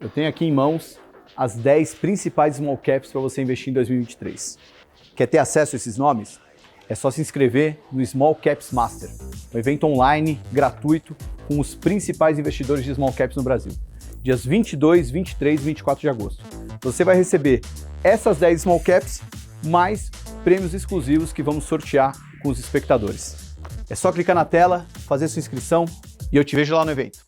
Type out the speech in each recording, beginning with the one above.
Eu tenho aqui em mãos as 10 principais small caps para você investir em 2023. Quer ter acesso a esses nomes? É só se inscrever no Small Caps Master, um evento online, gratuito, com os principais investidores de small caps no Brasil. Dias 22, 23 e 24 de agosto. Você vai receber essas 10 small caps, mais prêmios exclusivos que vamos sortear com os espectadores. É só clicar na tela, fazer sua inscrição e eu te vejo lá no evento.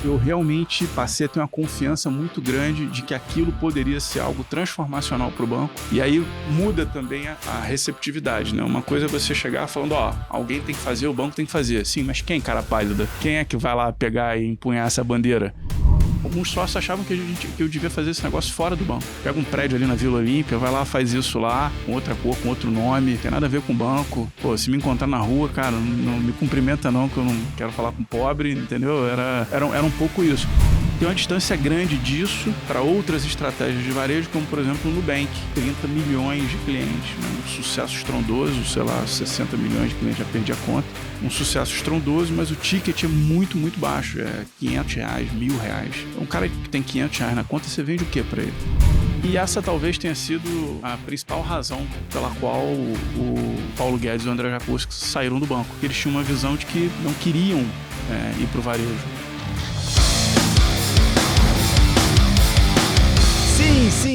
Eu realmente passei a ter uma confiança muito grande de que aquilo poderia ser algo transformacional para o banco. E aí muda também a receptividade, né? Uma coisa é você chegar falando, alguém tem que fazer, o banco tem que fazer. Sim, mas quem, cara pálida? Quem é que vai lá pegar e empunhar essa bandeira? Alguns sócios achavam que eu devia fazer esse negócio fora do banco. Pega um prédio ali na Vila Olímpia, vai lá, faz isso lá, com outra cor, com outro nome, tem nada a ver com o banco. Pô, se me encontrar na rua, cara, não me cumprimenta não, que eu não quero falar com pobre, entendeu? Era um pouco isso. Tem uma distância grande disso para outras estratégias de varejo, como por exemplo o Nubank, 30 milhões de clientes, né? Um sucesso estrondoso, sei lá, 60 milhões de clientes, já perdi a conta. Um sucesso estrondoso, mas o ticket é muito, muito baixo, é R$500, R$1.000. Um cara que tem R$500 na conta, você vende o que para ele? E essa talvez tenha sido a principal razão pela qual o Paulo Guedes e o André Jacuzzi saíram do banco. Eles tinham uma visão de que não queriam ir para o varejo.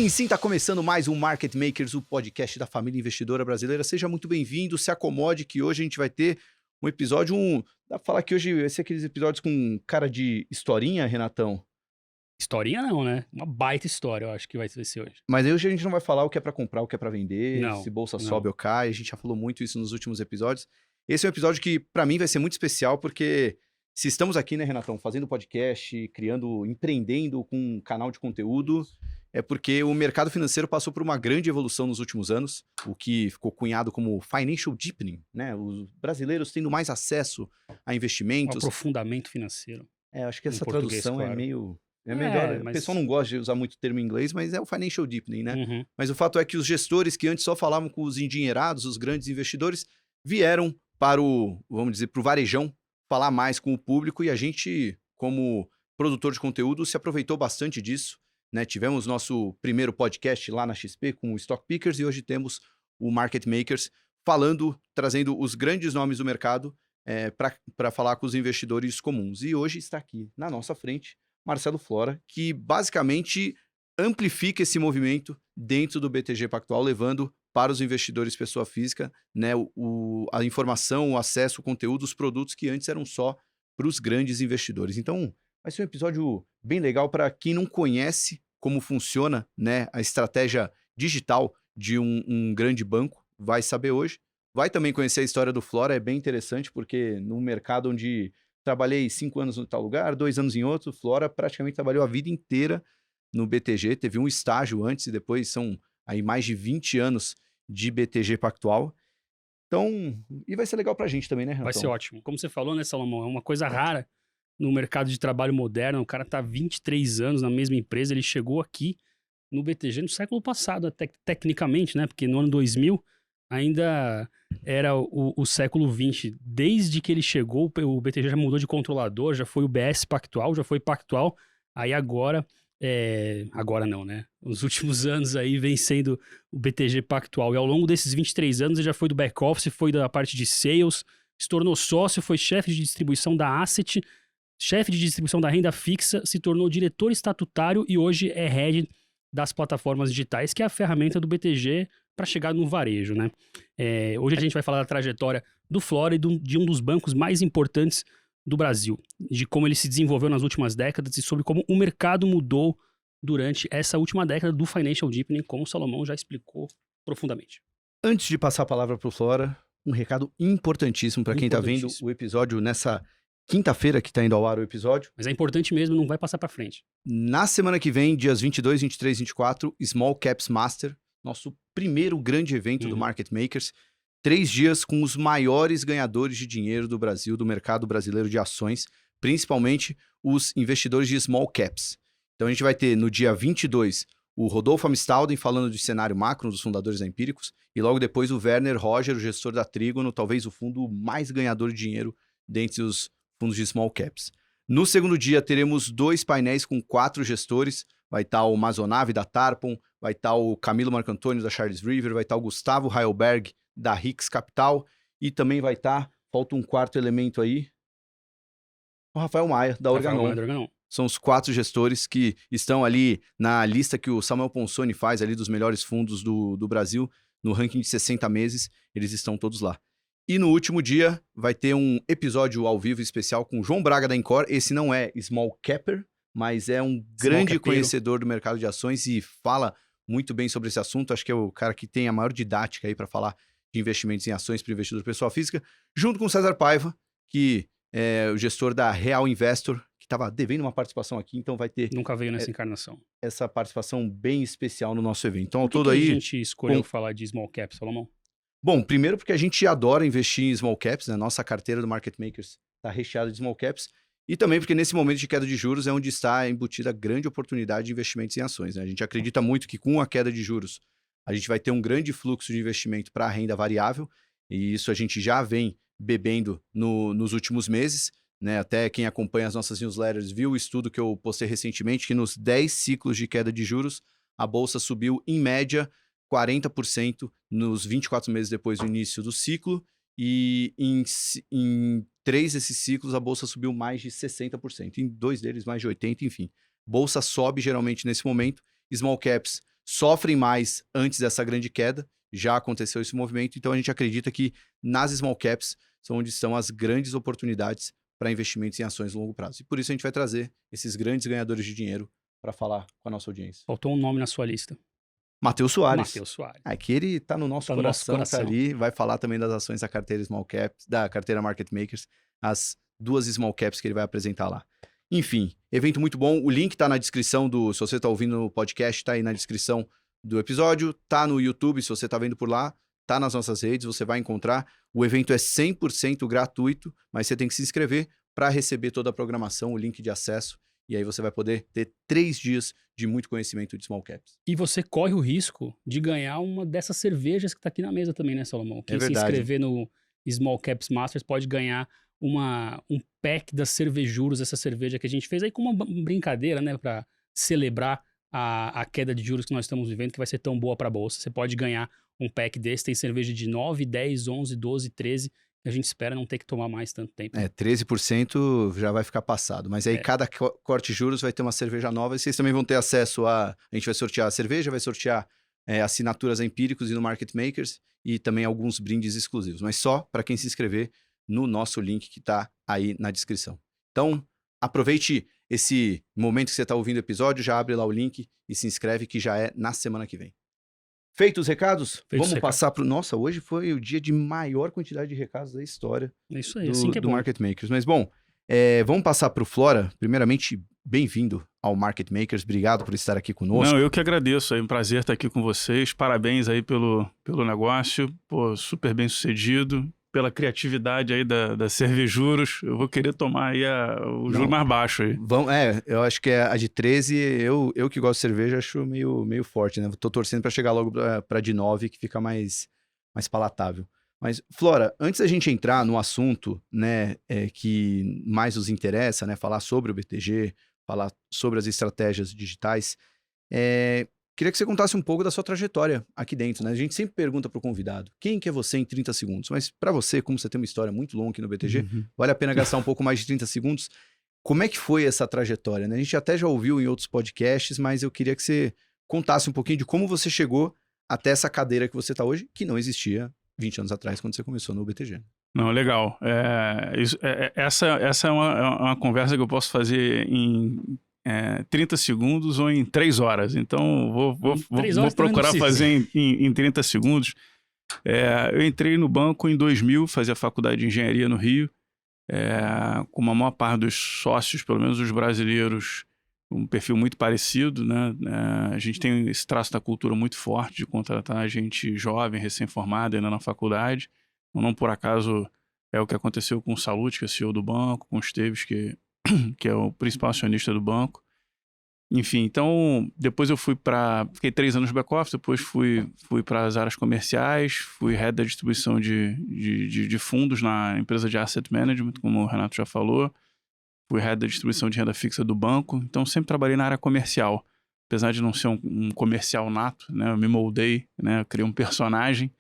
Sim, tá começando mais um Market Makers, o podcast da família investidora brasileira. Seja muito bem-vindo, se acomode que hoje a gente vai ter um episódio, dá pra falar que hoje vai ser aqueles episódios com cara de historinha, Renatão? Historinha não, né? Uma baita história, eu acho que vai ser hoje. Mas hoje a gente não vai falar o que é pra comprar, o que é pra vender, Não, se bolsa não. sobe ou cai, a gente já falou muito isso nos últimos episódios. Esse é um episódio que pra mim vai ser muito especial, porque se estamos aqui, né, Renatão, fazendo podcast, empreendendo com um canal de conteúdo, é porque o mercado financeiro passou por uma grande evolução nos últimos anos, o que ficou cunhado como financial deepening, né? Os brasileiros tendo mais acesso a Um investimentos. aprofundamento financeiro. Acho que Em essa português, tradução claro. é meio... É melhor, o mas- pessoal não gosta de usar muito termo em inglês, mas é o financial deepening, né? Uhum. Mas o fato é que os gestores que antes só falavam com os endinheirados, os grandes investidores, vieram para vamos dizer, para o varejão, falar mais com o público, e a gente, como produtor de conteúdo, se aproveitou bastante disso, né? Tivemos nosso primeiro podcast lá na XP com o Stock Pickers e hoje temos o Market Makers trazendo os grandes nomes do mercado para falar com os investidores comuns. E hoje está aqui na nossa frente Marcelo Flora, que basicamente amplifica esse movimento dentro do BTG Pactual, levando para os investidores pessoa física, né, a informação, o acesso, o conteúdo, os produtos que antes eram só para os grandes investidores. Então, vai ser um episódio bem legal para quem não conhece como funciona, né, a estratégia digital de um grande banco, vai saber hoje. Vai também conhecer a história do Flora, é bem interessante, porque num mercado onde trabalhei 5 anos em tal lugar, 2 anos em outro, Flora praticamente trabalhou a vida inteira no BTG, teve um estágio antes e depois são aí mais de 20 anos de BTG Pactual. Então, e vai ser legal pra gente também, né, Renatão? Vai ser ótimo. Como você falou, né, Salomão? É uma coisa rara no mercado de trabalho moderno. O cara tá 23 anos na mesma empresa, ele chegou aqui no BTG no século passado, até tecnicamente, né? Porque no ano 2000 ainda era o século 20. Desde que ele chegou, o BTG já mudou de controlador, já foi o BS Pactual, já foi Pactual. Aí agora não, né? Os últimos anos aí vem sendo o BTG Pactual. E ao longo desses 23 anos ele já foi do back-office, foi da parte de sales, se tornou sócio, foi chefe de distribuição da Asset, chefe de distribuição da renda fixa, se tornou diretor estatutário e hoje é head das plataformas digitais, que é a ferramenta do BTG para chegar no varejo, né? Hoje a gente vai falar da trajetória do Flora e de um dos bancos mais importantes do Brasil, de como ele se desenvolveu nas últimas décadas e sobre como o mercado mudou durante essa última década do financial deepening, como o Salomão já explicou profundamente. Antes de passar a palavra para o Flora, um recado importantíssimo para quem está vendo o episódio nessa quinta-feira que está indo ao ar o episódio. Mas é importante mesmo, não vai passar para frente. Na semana que vem, dias 22, 23 e 24, Small Caps Master, nosso primeiro grande evento do Market Makers. 3 dias com os maiores ganhadores de dinheiro do Brasil, do mercado brasileiro de ações, principalmente os investidores de small caps. Então a gente vai ter no dia 22 o Rodolfo Amstalden falando de cenário macro, um dos fundadores da Empíricos, e logo depois o Werner Roger, o gestor da Trígono, talvez o fundo mais ganhador de dinheiro dentre os fundos de small caps. No segundo dia, teremos 2 painéis com 4 gestores. Vai estar o Mazonave, da Tarpon, vai estar o Camilo Marcantônio, da Charles River, vai estar o Gustavo Heilberg, da Rix Capital, e também vai estar, falta um quarto elemento aí, o Rafael Maia, da Organon. São os 4 gestores que estão ali na lista que o Samuel Ponsoni faz ali dos melhores fundos do Brasil, no ranking de 60 meses, eles estão todos lá. E no último dia vai ter um episódio ao vivo especial com o João Braga da Encore. Esse não é small capper, mas é um grande conhecedor do mercado de ações e fala muito bem sobre esse assunto. Acho que é o cara que tem a maior didática aí para falar de investimentos em ações para investidor pessoa física, junto com o César Paiva, que é o gestor da Real Investor, que estava devendo uma participação aqui, então vai ter... Nunca veio nessa encarnação. Essa participação bem especial no nosso evento. Então, ao Por que todo que aí... a gente escolheu falar de small cap, Salomão? Bom, primeiro porque a gente adora investir em small caps, né? Nossa carteira do Market Makers está recheada de small caps. E também porque nesse momento de queda de juros é onde está embutida a grande oportunidade de investimentos em ações, né? A gente acredita muito que com a queda de juros a gente vai ter um grande fluxo de investimento para a renda variável, e isso a gente já vem bebendo nos últimos meses, né? Até quem acompanha as nossas newsletters viu o estudo que eu postei recentemente, que nos 10 ciclos de queda de juros, a Bolsa subiu em média 40% nos 24 meses depois do início do ciclo, e em 3 desses ciclos a Bolsa subiu mais de 60%, em 2 deles mais de 80%, enfim. Bolsa sobe geralmente nesse momento, small caps sofrem mais antes dessa grande queda, já aconteceu esse movimento, então a gente acredita que nas small caps são onde estão as grandes oportunidades para investimentos em ações de longo prazo. E por isso a gente vai trazer esses grandes ganhadores de dinheiro para falar com a nossa audiência. Faltou um nome na sua lista. Matheus Soares. Matheus Soares. Aqui ele tá no nosso coração, tá ali, vai falar também das ações da carteira Small Caps, da carteira Market Makers, as 2 Small Caps que ele vai apresentar lá. Enfim, evento muito bom, o link tá na descrição se você tá ouvindo no podcast, tá aí na descrição do episódio, tá no YouTube, se você tá vendo por lá, tá nas nossas redes, você vai encontrar. O evento é 100% gratuito, mas você tem que se inscrever para receber toda a programação, o link de acesso. E aí você vai poder ter 3 dias de muito conhecimento de small caps. E você corre o risco de ganhar uma dessas cervejas que tá aqui na mesa também, né, Salomão? Quem se inscrever no Small Caps Masters pode ganhar um pack das cervejuros, essa cerveja que a gente fez aí com uma brincadeira, né, para celebrar a queda de juros que nós estamos vivendo, que vai ser tão boa para a Bolsa. Você pode ganhar um pack desse, tem cerveja de 9, 10, 11, 12, 13... A gente espera não ter que tomar mais tanto tempo. 13% já vai ficar passado. Mas aí cada corte de juros vai ter uma cerveja nova e vocês também vão ter acesso a gente vai sortear a cerveja, vai sortear assinaturas a Empíricos e no Market Makers e também alguns brindes exclusivos. Mas só para quem se inscrever no nosso link que está aí na descrição. Então, aproveite esse momento que você está ouvindo o episódio, já abre lá o link e se inscreve que já é na semana que vem. Feitos os recados? Vamos passar para o... Nossa, hoje foi o dia de maior quantidade de recados da história isso aí, assim que é do bom. Market Makers. Mas, bom, vamos passar para o Flora. Primeiramente, bem-vindo ao Market Makers. Obrigado por estar aqui conosco. Não, eu que agradeço. É um prazer estar aqui com vocês. Parabéns aí pelo negócio. Pô, super bem sucedido. Pela criatividade aí da Cervejuros. Eu vou querer tomar aí o juro mais baixo aí. Eu acho que a de 13, eu que gosto de cerveja, acho meio forte, né? Tô torcendo para chegar logo para de 9, que fica mais palatável. Mas, Flora, antes da gente entrar no assunto, né, que mais nos interessa, né, falar sobre o BTG, falar sobre as estratégias digitais, queria que você contasse um pouco da sua trajetória aqui dentro, né? A gente sempre pergunta para o convidado, quem que é você em 30 segundos? Mas para você, como você tem uma história muito longa aqui no BTG, vale a pena gastar um pouco mais de 30 segundos. Como é que foi essa trajetória, né? A gente até já ouviu em outros podcasts, mas eu queria que você contasse um pouquinho de como você chegou até essa cadeira que você está hoje, que não existia 20 anos atrás, quando você começou no BTG. Não, legal. Essa é uma conversa que eu posso fazer em 30 segundos ou em 3 horas. Então, vou procurar fazer em 30 segundos. Eu entrei no banco em 2000, fazia faculdade de engenharia no Rio, com a maior parte dos sócios, pelo menos os brasileiros, um perfil muito parecido, né? A gente tem esse traço da cultura muito forte de contratar gente jovem, recém-formada, ainda na faculdade. Não por acaso é o que aconteceu com o Salute, que é CEO do banco, com o Esteves, que é o principal acionista do banco. Enfim, então, depois eu fiquei 3 anos no back-office, depois fui para as áreas comerciais, fui head da distribuição de fundos na empresa de asset management, como o Renato já falou. fui head da distribuição de renda fixa do banco, então sempre trabalhei na área comercial. Apesar de não ser um comercial nato, né? Eu me moldei, né? Eu criei um personagem,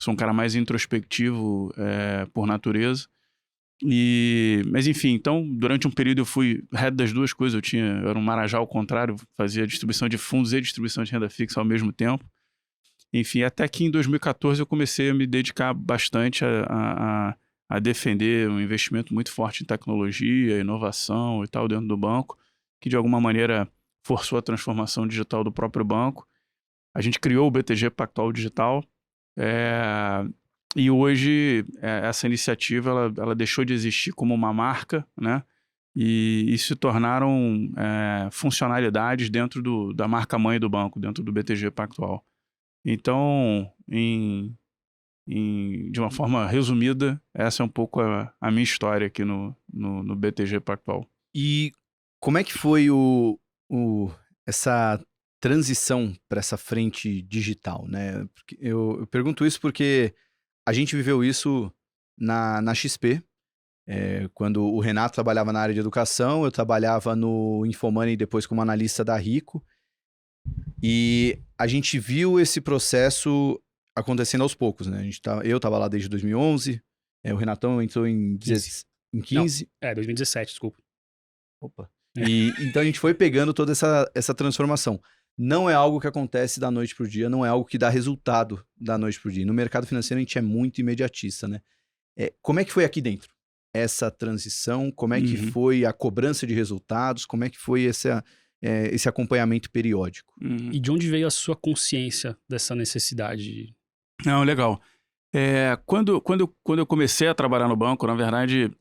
sou um cara mais introspectivo por natureza. Mas enfim, então durante um período eu fui head das duas coisas, eu era um marajá ao contrário, fazia distribuição de fundos e distribuição de renda fixa ao mesmo tempo. Enfim, até que em 2014 eu comecei a me dedicar bastante a defender um investimento muito forte em tecnologia, inovação e tal dentro do banco, que de alguma maneira forçou a transformação digital do próprio banco. A gente criou o BTG Pactual Digital, e hoje essa iniciativa ela deixou de existir como uma marca, né? E se tornaram funcionalidades dentro da marca-mãe do banco, dentro do BTG Pactual. Então, de uma forma resumida, essa é um pouco a minha história aqui no BTG Pactual. E como é que foi essa transição para essa frente digital, né? Porque eu pergunto isso porque a gente viveu isso na XP, quando o Renato trabalhava na área de educação, eu trabalhava no Infomoney depois como analista da Rico, e a gente viu esse processo acontecendo aos poucos, né? Eu estava lá desde 2011, o Renatão entrou em 15. Não, 2017, desculpa. Opa. Então a gente foi pegando toda essa transformação. Não é algo que acontece da noite pro dia, não é algo que dá resultado da noite pro dia. No mercado financeiro a gente é muito imediatista, né? Como é que foi aqui dentro essa transição? Como é que foi a cobrança de resultados? Como é que foi esse acompanhamento periódico? E de onde veio a sua consciência dessa necessidade? Não, legal. Quando eu comecei a trabalhar no banco, na verdade,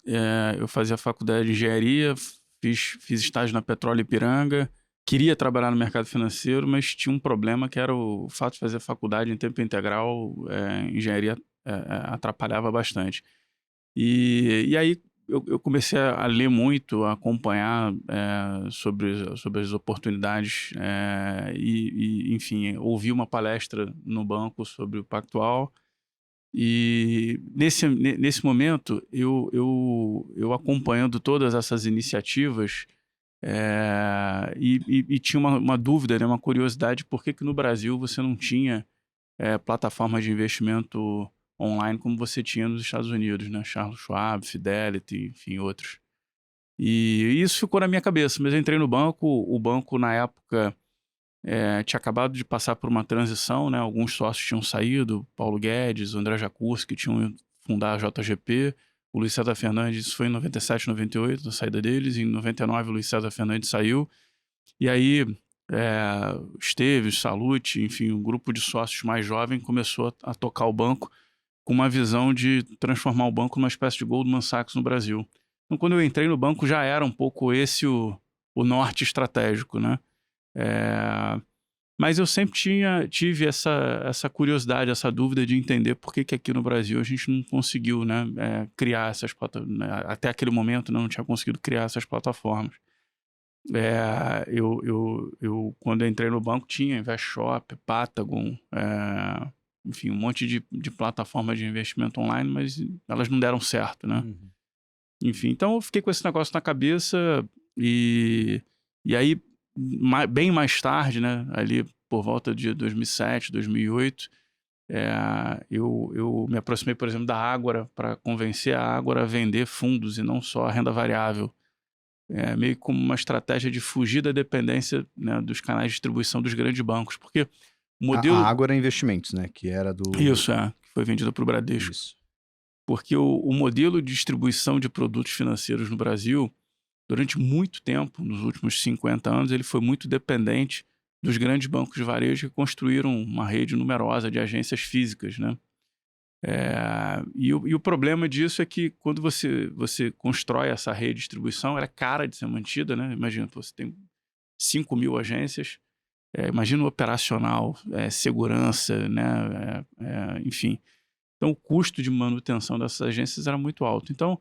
eu fazia faculdade de engenharia, fiz estágio na Petróleo Ipiranga, queria trabalhar no mercado financeiro, mas tinha um problema que era o fato de fazer faculdade em tempo integral, engenharia atrapalhava bastante. E aí eu comecei a ler muito, a acompanhar sobre as oportunidades enfim, ouvi uma palestra no banco sobre o Pactual. E nesse momento, eu acompanhando todas essas iniciativas e tinha uma dúvida, né, uma curiosidade, por que no Brasil você não tinha plataformas de investimento online como você tinha nos Estados Unidos, né? Charles Schwab, Fidelity, enfim, outros. E isso ficou na minha cabeça, mas eu entrei no banco, o banco na época tinha acabado de passar por uma transição, né? Alguns sócios tinham saído, Paulo Guedes, o André Jacuzzi, que tinham fundado a JGP, o Luiz César Fernandes, isso foi em 97, 98, a saída deles, em 99 o Luiz César Fernandes saiu, e aí Esteves, Salute, enfim, um grupo de sócios mais jovem começou a tocar o banco com uma visão de transformar o banco numa espécie de Goldman Sachs no Brasil. Então, quando eu entrei no banco, já era um pouco esse o norte estratégico, né? Mas eu sempre tive essa curiosidade, essa dúvida de entender por que aqui no Brasil a gente não conseguiu, né, criar essas plataformas. Até aquele momento não tinha conseguido criar essas plataformas. Quando eu entrei no banco, tinha InvestShop, Patagon, enfim, um monte de plataformas de investimento online, mas elas não deram certo, né? Enfim, então eu fiquei com esse negócio na cabeça e aí, bem mais tarde, né, ali por volta de 2007, 2008, eu me aproximei, por exemplo, da Ágora para convencer a Ágora a vender fundos e não só a renda variável. Meio como uma estratégia de fugir da dependência, né, dos canais de distribuição dos grandes bancos, porque o modelo... A Ágora Investimentos, né, que era do... Isso, que foi vendido para o Bradesco. Isso. Porque o modelo de distribuição de produtos financeiros no Brasil, durante muito tempo, nos últimos 50 anos, ele foi muito dependente dos grandes bancos de varejo que construíram uma rede numerosa de agências físicas, né? E o problema disso é que quando você constrói essa rede de distribuição, ela é cara de ser mantida, né? Imagina, você tem 5 mil agências, imagina o operacional, segurança, né? Enfim. Então, o custo de manutenção dessas agências era muito alto. Então,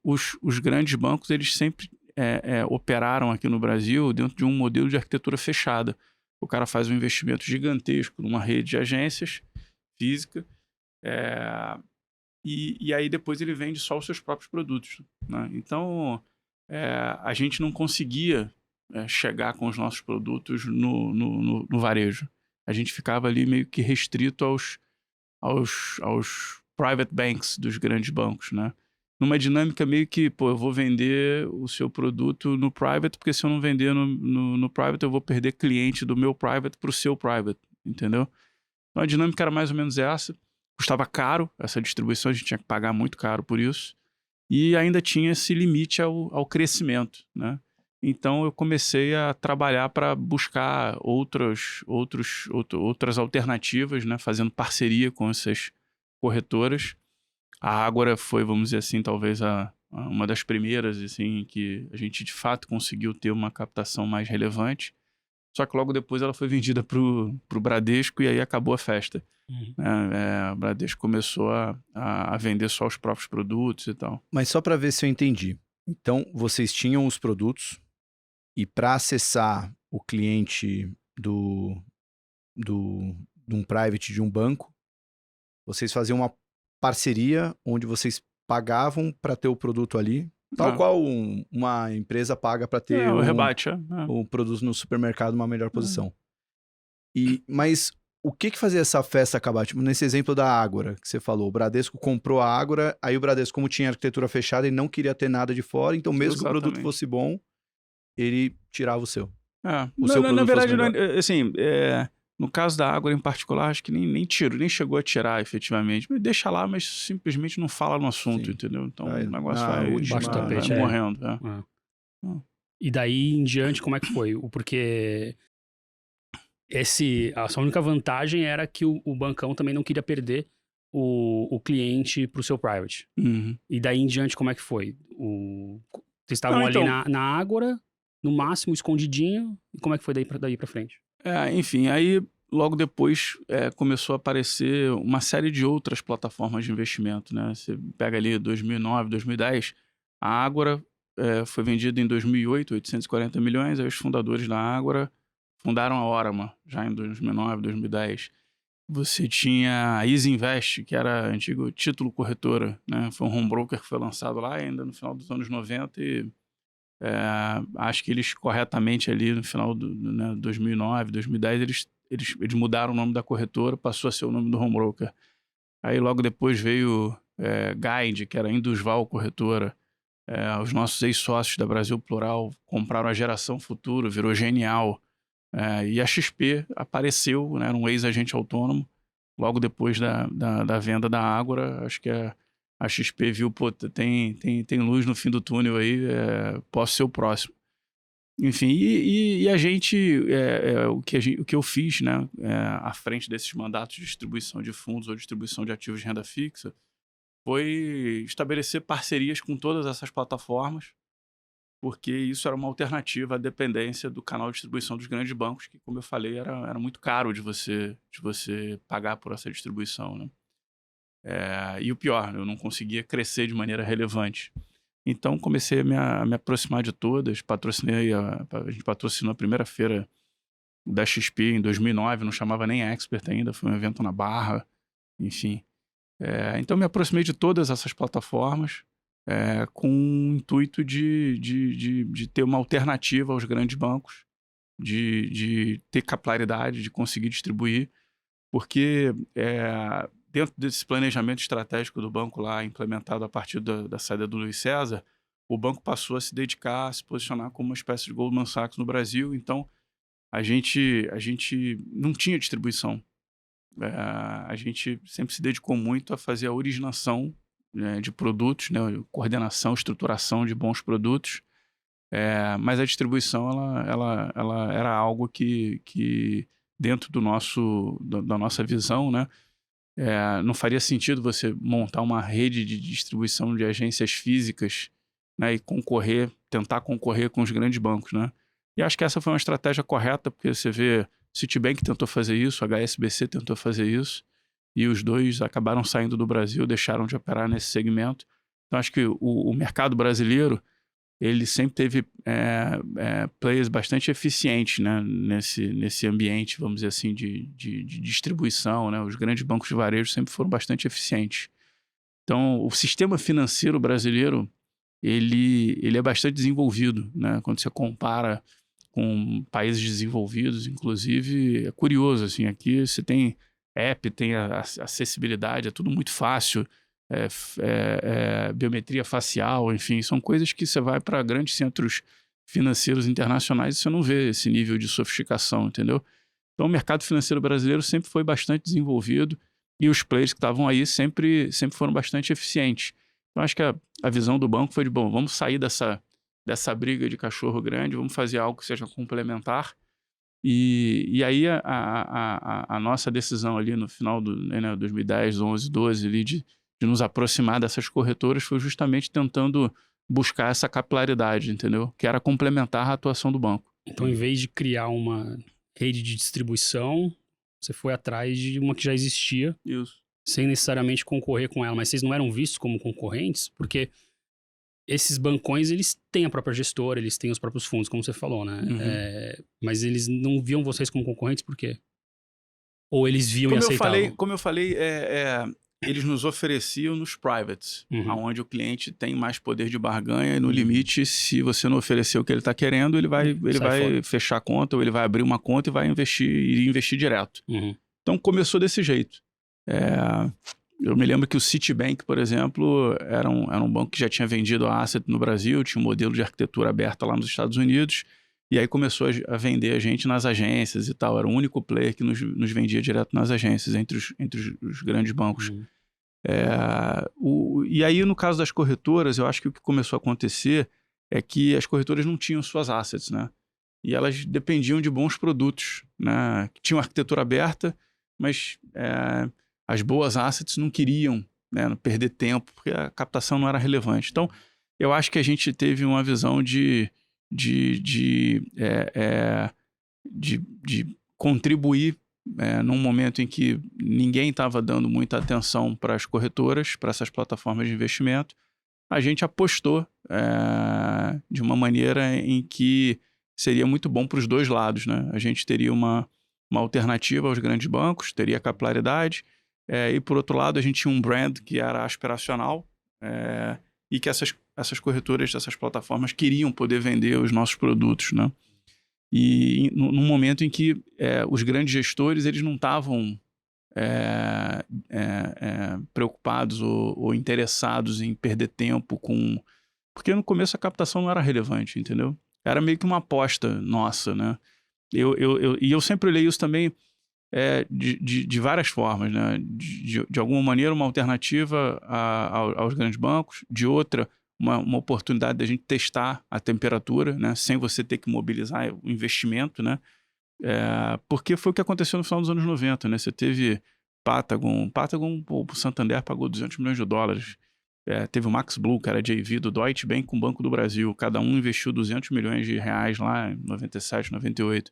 os grandes bancos, eles sempre operaram aqui no Brasil dentro de um modelo de arquitetura fechada. O cara faz um investimento gigantesco numa rede de agências física, e aí depois ele vende só os seus próprios produtos, né? Então, a gente não conseguia chegar com os nossos produtos no varejo. A gente ficava ali meio que restrito aos private banks dos grandes bancos, né? Numa dinâmica meio que, pô, eu vou vender o seu produto no private, porque se eu não vender no private, eu vou perder cliente do meu private para o seu private, entendeu? Então a dinâmica era mais ou menos essa. Custava caro essa distribuição, a gente tinha que pagar muito caro por isso. E ainda tinha esse limite ao crescimento, né? Então eu comecei a trabalhar para buscar outras alternativas, né? Fazendo parceria com essas corretoras. A Ágora foi, vamos dizer assim, talvez uma das primeiras assim, que a gente de fato conseguiu ter uma captação mais relevante. Só que logo depois ela foi vendida pro Bradesco e aí acabou a festa. O Bradesco começou a vender só os próprios produtos e tal. Mas só para ver se eu entendi. Então, vocês tinham os produtos e para acessar o cliente de um private de um banco, vocês faziam uma parceria onde vocês pagavam para ter o produto ali, tal qual uma empresa paga para ter o rebate, o produto no supermercado uma melhor posição. Mas o que fazia essa festa acabar? Tipo, nesse exemplo da Ágora, que você falou, o Bradesco comprou a Ágora, aí o Bradesco, como tinha arquitetura fechada, ele não queria ter nada de fora, então mesmo que o produto fosse bom, ele tirava o seu. Na verdade, assim, no caso da Ágora em particular, acho que nem chegou a tirar efetivamente. Deixa lá, mas simplesmente não fala no assunto, Sim. entendeu? Então o negócio vai morrendo. E daí em diante, como é que foi? Porque a única vantagem era que o bancão também não queria perder o cliente pro seu private. E daí em diante, como é que foi? Vocês estavam ali na Ágora, no máximo escondidinho, e como é que foi daí pra frente? Enfim, aí logo depois começou a aparecer uma série de outras plataformas de investimento, né? Você pega ali 2009, 2010, a Ágora foi vendida em 2008, 840 milhões, aí os fundadores da Ágora fundaram a Orama, já em 2009, 2010. Você tinha a Easy Invest, que era a antiga título corretora, né? Foi um home broker que foi lançado lá ainda no final dos anos 90 e acho que eles corretamente ali no final do 2009, 2010, eles mudaram o nome da corretora, passou a ser o nome do home broker. Aí logo depois veio Guide, que era Indusval Corretora. Os nossos ex-sócios da Brasil Plural compraram a Geração Futuro, virou Genial. E a XP apareceu, né, era um ex-agente autônomo, logo depois da venda da Ágora. Acho que a XP viu, pô, tem luz no fim do túnel aí, posso ser o próximo. Enfim, e a gente, o que eu fiz, né, à frente desses mandatos de distribuição de fundos ou distribuição de ativos de renda fixa, foi estabelecer parcerias com todas essas plataformas, porque isso era uma alternativa à dependência do canal de distribuição dos grandes bancos, que, como eu falei, era muito caro de você pagar por essa distribuição, né? E o pior, eu não conseguia crescer de maneira relevante. Então comecei a me aproximar de todas, a gente patrocinou a primeira feira da XP em 2009, não chamava nem Expert ainda, foi um evento na Barra, enfim. Então me aproximei de todas essas plataformas, com o intuito de ter uma alternativa aos grandes bancos, de ter capilaridade, de conseguir distribuir, porque dentro desse planejamento estratégico do banco lá, implementado a partir da saída do Luiz César, o banco passou a se dedicar, a se posicionar como uma espécie de Goldman Sachs no Brasil. Então, a gente não tinha distribuição. A gente sempre se dedicou muito a fazer a originação de produtos, né, coordenação, estruturação de bons produtos, mas a distribuição ela era algo que dentro da nossa visão, né, não faria sentido você montar uma rede de distribuição de agências físicas, né, e tentar concorrer com os grandes bancos, né? E acho que essa foi uma estratégia correta, porque você vê, Citibank tentou fazer isso, HSBC tentou fazer isso, e os dois acabaram saindo do Brasil, deixaram de operar nesse segmento. Então acho que o mercado brasileiro, ele sempre teve players bastante eficientes, né, nesse ambiente, vamos dizer assim, de distribuição, né? Os grandes bancos de varejo sempre foram bastante eficientes. Então, o sistema financeiro brasileiro, ele é bastante desenvolvido, né? Quando você compara com países desenvolvidos, inclusive, é curioso, assim, aqui você tem app, tem a acessibilidade, é tudo muito fácil, biometria facial, enfim, são coisas que você vai para grandes centros financeiros internacionais e você não vê esse nível de sofisticação, entendeu? Então, o mercado financeiro brasileiro sempre foi bastante desenvolvido e os players que estavam aí sempre foram bastante eficientes. Então, acho que a visão do banco foi de, bom, vamos sair dessa briga de cachorro grande, vamos fazer algo que seja complementar. E aí a nossa decisão ali no final do 2010, 11, 12, ali, de nos aproximar dessas corretoras foi justamente tentando buscar essa capilaridade, entendeu? Que era complementar a atuação do banco. Então, em vez de criar uma rede de distribuição, você foi atrás de uma que já existia, Isso. sem necessariamente concorrer com ela. Mas vocês não eram vistos como concorrentes? Porque esses bancões, eles têm a própria gestora, eles têm os próprios fundos, como você falou, né? Uhum. Mas eles não viam vocês como concorrentes por quê? Ou eles viam e aceitavam? Como eu falei, eles nos ofereciam nos privates, onde o cliente tem mais poder de barganha e no limite, se você não oferecer o que ele está querendo, ele vai fechar a conta ou ele vai abrir uma conta e vai investir direto. Então começou desse jeito. Eu me lembro que o Citibank, por exemplo, era um banco que já tinha vendido a asset no Brasil, tinha um modelo de arquitetura aberta lá nos Estados Unidos, e aí começou a vender a gente nas agências e tal. Era o único player que nos vendia direto nas agências, entre os grandes bancos. E aí, no caso das corretoras, eu acho que o que começou a acontecer é que as corretoras não tinham suas assets, né? E elas dependiam de bons produtos, né? Que tinham arquitetura aberta, mas as boas assets não queriam, né, perder tempo, porque a captação não era relevante. Então, eu acho que a gente teve uma visão de contribuir num momento em que ninguém estava dando muita atenção para as corretoras, para essas plataformas de investimento. A gente apostou de uma maneira em que seria muito bom para os dois lados, né? A gente teria uma alternativa aos grandes bancos, teria capilaridade, e por outro lado a gente tinha um brand que era aspiracional, e que essas corretoras, essas plataformas queriam poder vender os nossos produtos, né? E num momento em que os grandes gestores eles não estavam preocupados ou interessados em perder tempo com... Porque no começo a captação não era relevante, entendeu? Era meio que uma aposta nossa, né? E eu sempre olhei isso também de várias formas, né? De alguma maneira, uma alternativa aos grandes bancos, de outra, uma oportunidade da gente testar a temperatura, né? Sem você ter que mobilizar o investimento, né? Porque foi o que aconteceu no final dos anos 90, né? Você teve Patagon, o Santander pagou 200 milhões de dólares. Teve o Max Blue, que era JV do Deutsche Bank com o Banco do Brasil. Cada um investiu 200 milhões de reais lá em 97, 98.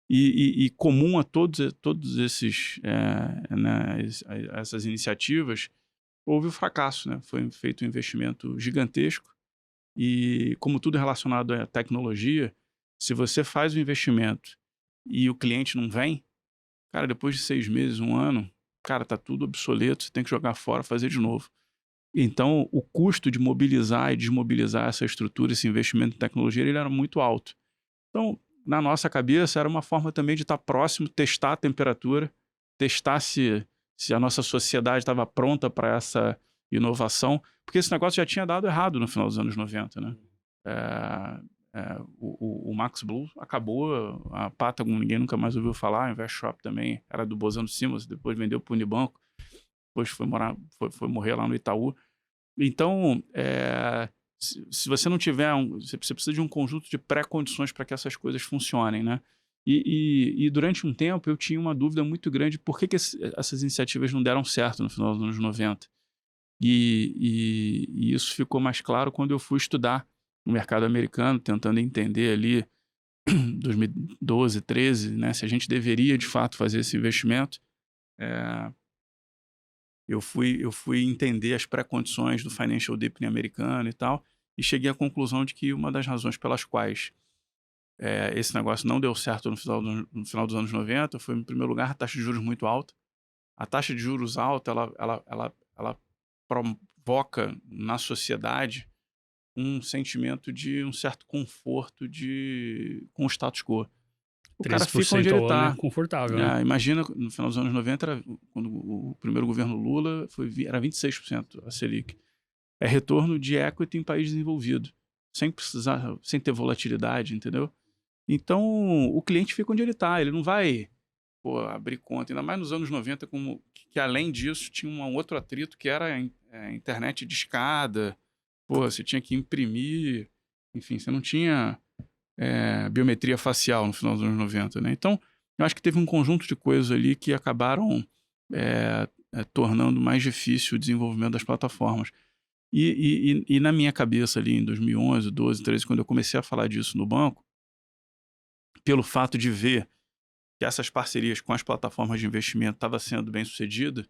E comum a todos esses, essas iniciativas, houve o fracasso, né? Foi feito um investimento gigantesco e, como tudo relacionado à tecnologia, se você faz o investimento e o cliente não vem, cara, depois de 6 meses, 1 ano, cara, tá tudo obsoleto, você tem que jogar fora, fazer de novo. Então, o custo de mobilizar e desmobilizar essa estrutura, esse investimento em tecnologia, ele era muito alto. Então, na nossa cabeça, era uma forma também de estar próximo, testar a temperatura, testar se a nossa sociedade estava pronta para essa inovação, porque esse negócio já tinha dado errado no final dos anos 90, né? O Max Blue acabou, a Patagon ninguém nunca mais ouviu falar, a InvestShop também era do Bozano Simmons, depois vendeu para o Unibanco, depois foi morrer lá no Itaú. Então, se você não tiver você precisa de um conjunto de pré-condições para que essas coisas funcionem, né? E durante um tempo eu tinha uma dúvida muito grande por que essas iniciativas não deram certo no final dos anos 90. E isso ficou mais claro quando eu fui estudar no mercado americano, tentando entender ali 2012, 13, né, se a gente deveria de fato fazer esse investimento. Eu fui entender as pré-condições do financial deepening americano e tal, e cheguei à conclusão de que uma das razões pelas quais esse negócio não deu certo no final dos anos 90 foi, em primeiro lugar, a taxa de juros muito alta. A taxa de juros alta, ela provoca na sociedade um sentimento de um certo conforto com o status quo. O cara fica onde ele ao ano está. é confortável, né? Imagina, no final dos anos 90, quando o primeiro governo Lula era 26% a Selic. É retorno de equity em país desenvolvido, sem ter volatilidade, entendeu? Então, o cliente fica onde ele está, ele não vai abrir conta, ainda mais nos anos 90, que além disso tinha um outro atrito que era a internet de escada, você tinha que imprimir, enfim, você não tinha biometria facial no final dos anos 90, né? Então, eu acho que teve um conjunto de coisas ali que acabaram tornando mais difícil o desenvolvimento das plataformas. E na minha cabeça ali em 2011, 12, 13, quando eu comecei a falar disso no banco, pelo fato de ver que essas parcerias com as plataformas de investimento estavam sendo bem sucedidas,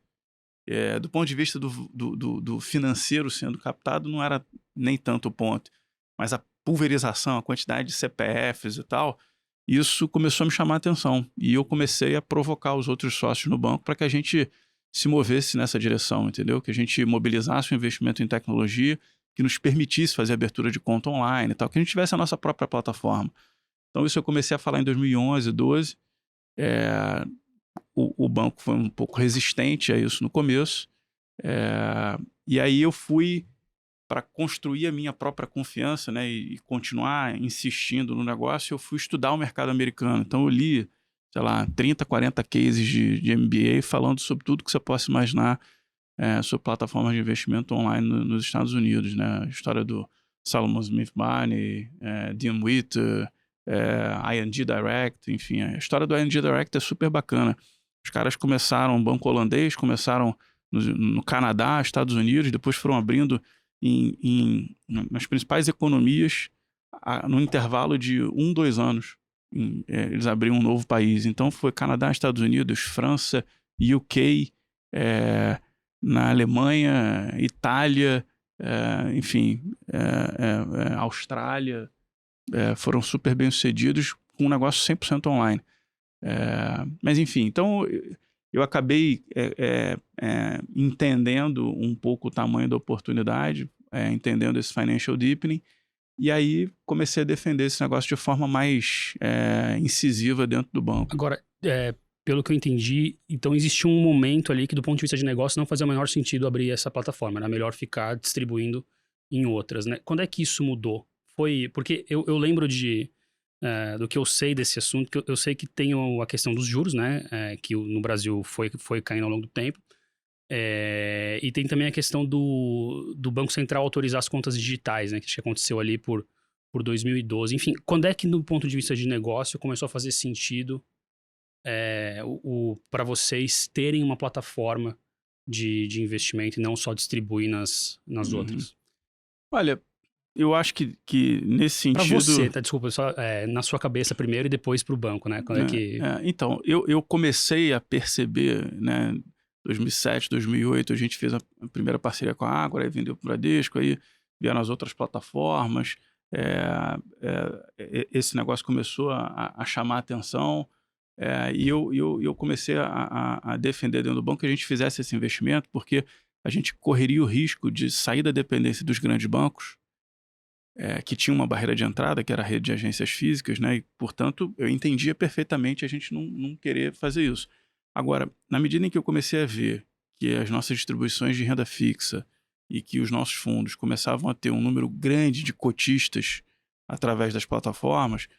do ponto de vista do financeiro sendo captado, não era nem tanto o ponto, mas a pulverização, a quantidade de CPFs e tal, isso começou a me chamar a atenção. E eu comecei a provocar os outros sócios no banco para que a gente se movesse nessa direção, entendeu? Que a gente mobilizasse o investimento em tecnologia, que nos permitisse fazer abertura de conta online e tal, que a gente tivesse a nossa própria plataforma. Então isso eu comecei a falar em 2011, 12. O banco foi um pouco resistente a isso no começo. E aí eu fui para construir a minha própria confiança, né, e continuar insistindo no negócio, eu fui estudar o mercado americano. Então eu li, sei lá, 30, 40 cases de MBA falando sobre tudo que você possa imaginar sobre plataformas de investimento online nos Estados Unidos, né? A história do Salomon Smith Barney, Dean Witt, ING Direct, enfim, a história do ING Direct é super bacana. Os caras começaram, um banco holandês, começaram no Canadá, Estados Unidos, depois foram abrindo nas principais economias no intervalo de 2 anos. Eles abriram um novo país. Então foi Canadá, Estados Unidos, França, UK, na Alemanha, Itália, enfim, Austrália, foram super bem sucedidos com um negócio 100% online. Mas enfim, então eu acabei entendendo um pouco o tamanho da oportunidade, entendendo esse financial deepening, e aí comecei a defender esse negócio de forma mais incisiva dentro do banco. Agora, pelo que eu entendi, então existia um momento ali que do ponto de vista de negócio não fazia o menor sentido abrir essa plataforma, era melhor ficar distribuindo em outras, né? Quando é que isso mudou? Porque eu lembro do que eu sei desse assunto, que eu sei que tem a questão dos juros, né? Que no Brasil foi caindo ao longo do tempo. E tem também a questão do Banco Central autorizar as contas digitais, né? Que aconteceu ali por 2012. Enfim, quando é que, do ponto de vista de negócio, começou a fazer sentido para vocês terem uma plataforma de investimento e não só distribuir nas outras? Olha, eu acho que nesse sentido... Para você, desculpa, só na sua cabeça primeiro e depois para o banco, né? Quando então, eu comecei a perceber, né? 2007, 2008, a gente fez a primeira parceria com a Ágora, aí vendeu para o Bradesco, aí vieram as outras plataformas, esse negócio começou a chamar a atenção, e eu comecei a defender dentro do banco que a gente fizesse esse investimento, porque a gente correria o risco de sair da dependência dos grandes bancos, que tinha uma barreira de entrada, que era a rede de agências físicas, né? E, portanto, eu entendia perfeitamente a gente não querer fazer isso. Agora, na medida em que eu comecei a ver que as nossas distribuições de renda fixa e que os nossos fundos começavam a ter um número grande de cotistas através das plataformas,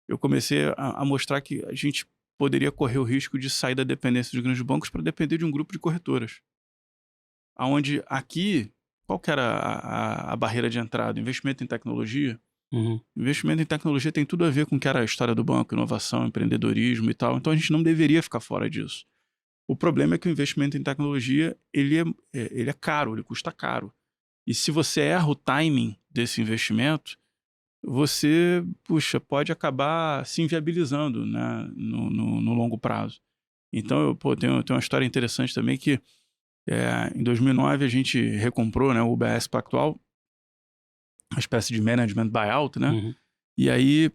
eu comecei a mostrar que a gente poderia correr o risco de sair da dependência dos grandes bancos para depender de um grupo de corretoras. Onde aqui, qual que era a barreira de entrada? Investimento em tecnologia. Uhum. Investimento em tecnologia tem tudo a ver com o que era a história do banco, inovação, empreendedorismo e tal. Então a gente não deveria ficar fora disso. O problema é que o investimento em tecnologia ele é caro, ele custa caro. E se você erra o timing desse investimento, você pode acabar se inviabilizando, né, no longo prazo. Então eu tenho uma história interessante também que em 2009 a gente recomprou, né, o UBS Pactual, uma espécie de management buyout, né? Uhum. E aí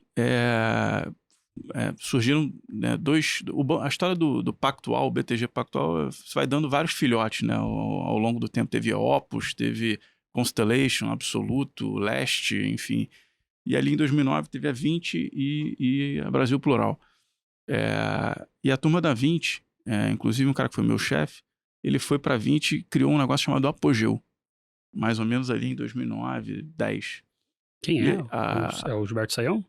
surgiram, né, a história do Pactual, o BTG Pactual, você vai dando vários filhotes, né, ao longo do tempo. Teve Opus, teve Constellation, Absoluto, Leste, enfim. E ali em 2009 teve a 20 e a Brasil Plural. E a turma da 20, inclusive um cara que foi meu chefe, ele foi para a 20 e criou um negócio chamado Apogeu, mais ou menos ali em 2009, 10. Quem é? E É o Gilberto Sayão?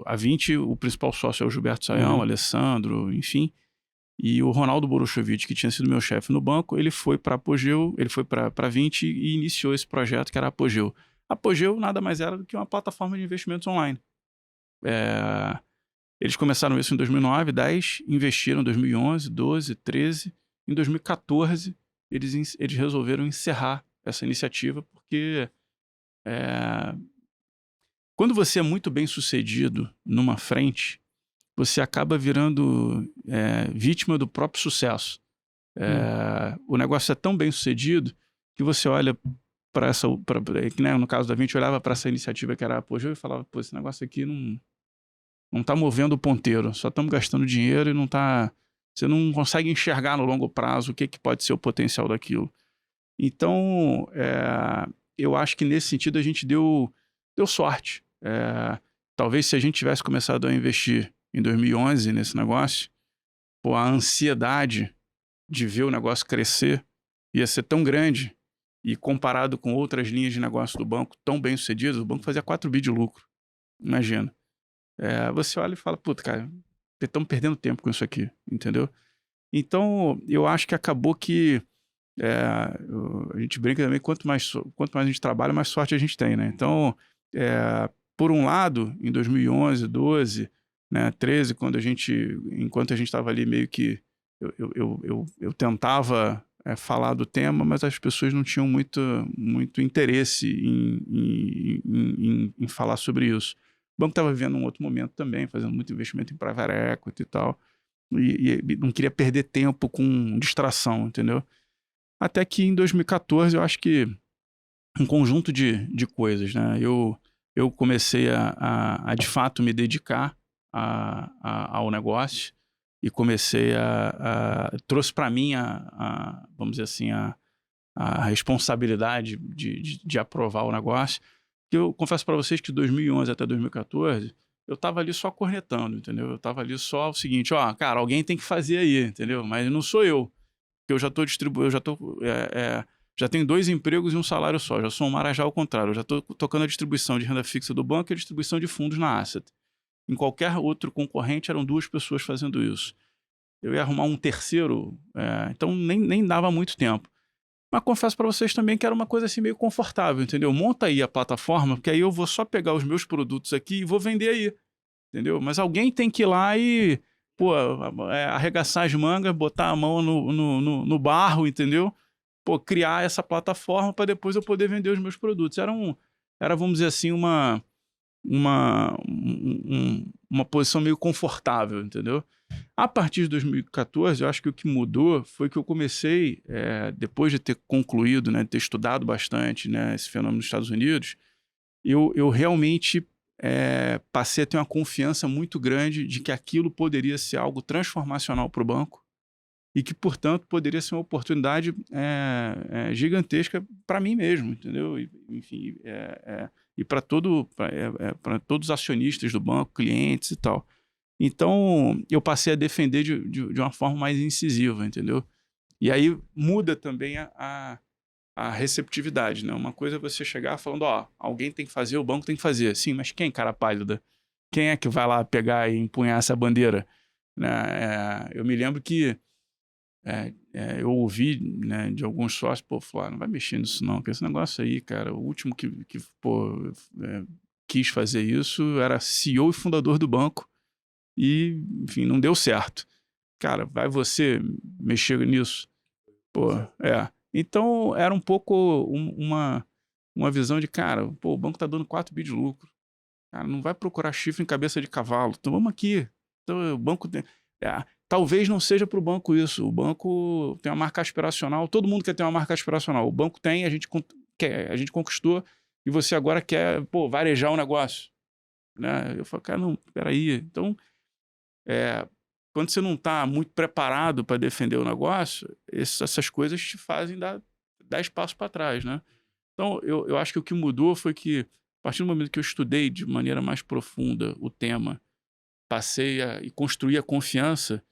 A 20, o principal sócio é o Gilberto Sayão, Alessandro, enfim. E o Ronaldo Borochovitch, que tinha sido meu chefe no banco, ele foi para Apogeu, ele foi para a 20 e iniciou esse projeto que era Apogeu. Apogeu nada mais era do que uma plataforma de investimentos online. Eles começaram isso em 2009, 10, investiram em 2011, 12, 13. Em 2014, eles resolveram encerrar essa iniciativa porque quando você é muito bem sucedido numa frente, você acaba virando vítima do próprio sucesso. O negócio é tão bem sucedido que você olha para essa, né, no caso da 20, olhava para essa iniciativa que era a Apogeu e falava, pô, esse negócio aqui não está movendo o ponteiro, só estamos gastando dinheiro e não está... Você não consegue enxergar no longo prazo o que pode ser o potencial daquilo. Então, eu acho que nesse sentido a gente deu sorte. Talvez se a gente tivesse começado a investir em 2011 nesse negócio, pô, a ansiedade de ver o negócio crescer ia ser tão grande e comparado com outras linhas de negócio do banco tão bem sucedidas, o banco fazia 4 bi de lucro. Imagina. Você olha e fala, puta, cara, estamos perdendo tempo com isso aqui, entendeu? Então, eu acho que acabou que a gente brinca também, quanto mais a gente trabalha, mais sorte a gente tem, né? Então, por um lado, em 2011, 12, né, 13, enquanto a gente estava ali meio que eu tentava falar do tema, mas as pessoas não tinham muito interesse em falar sobre isso. O banco estava vivendo um outro momento também, fazendo muito investimento em private equity e tal, e não queria perder tempo com distração, entendeu? Até que em 2014, eu acho que um conjunto de coisas, né? Eu comecei a de fato me dedicar ao negócio e comecei trouxe para mim vamos dizer assim, a responsabilidade de aprovar o negócio. Eu confesso para vocês que de 2011 até 2014, eu estava ali só cornetando, entendeu? Eu estava ali só o seguinte, cara, alguém tem que fazer aí, entendeu? Mas não sou eu. Eu já estou distribuindo, já tenho 2 empregos e um salário só, já sou um marajá ao contrário, eu já estou tocando a distribuição de renda fixa do banco e a distribuição de fundos na Asset. Em qualquer outro concorrente eram 2 pessoas fazendo isso. Eu ia arrumar um terceiro, então nem dava muito tempo. Mas confesso para vocês também que era uma coisa assim meio confortável, entendeu? Monta aí a plataforma, porque aí eu vou só pegar os meus produtos aqui e vou vender aí, entendeu? Mas alguém tem que ir lá e, pô, arregaçar as mangas, botar a mão no barro, entendeu? Pô, criar essa plataforma para depois eu poder vender os meus produtos. Era vamos dizer assim, uma posição meio confortável, entendeu? A partir de 2014, eu acho que o que mudou foi que eu comecei, depois de ter concluído, né, de ter estudado bastante, né, esse fenômeno nos Estados Unidos, eu realmente passei a ter uma confiança muito grande de que aquilo poderia ser algo transformacional para o banco e que, portanto, poderia ser uma oportunidade gigantesca para mim mesmo, entendeu? Enfim, e para todos os acionistas do banco, clientes e tal. Então, eu passei a defender de uma forma mais incisiva, entendeu? E aí muda também a receptividade, né? Uma coisa é você chegar falando, alguém tem que fazer, o banco tem que fazer. Sim, mas quem, cara pálida? Quem é que vai lá pegar e empunhar essa bandeira? Né? Eu me lembro que eu ouvi, né, de alguns sócios, falar, não vai mexer nisso não, porque esse negócio aí, cara, o último que quis fazer isso era CEO e fundador do banco, e, enfim, não deu certo. Cara, vai você mexer nisso? Então, era um pouco uma visão de, cara, o banco tá dando 4 bi de lucro. Cara, não vai procurar chifre em cabeça de cavalo. Então, vamos aqui. Então, o banco tem... talvez não seja para o banco isso. O banco tem uma marca aspiracional. Todo mundo quer ter uma marca aspiracional. O banco tem, a gente conquistou, e você agora quer, varejar o negócio. né? Eu falo, cara, não, peraí. Então, quando você não está muito preparado para defender o negócio, essas coisas te fazem dar espaço para trás, né? Então, eu acho que o que mudou foi que, a partir do momento que eu estudei de maneira mais profunda o tema, passei e construí a confiança,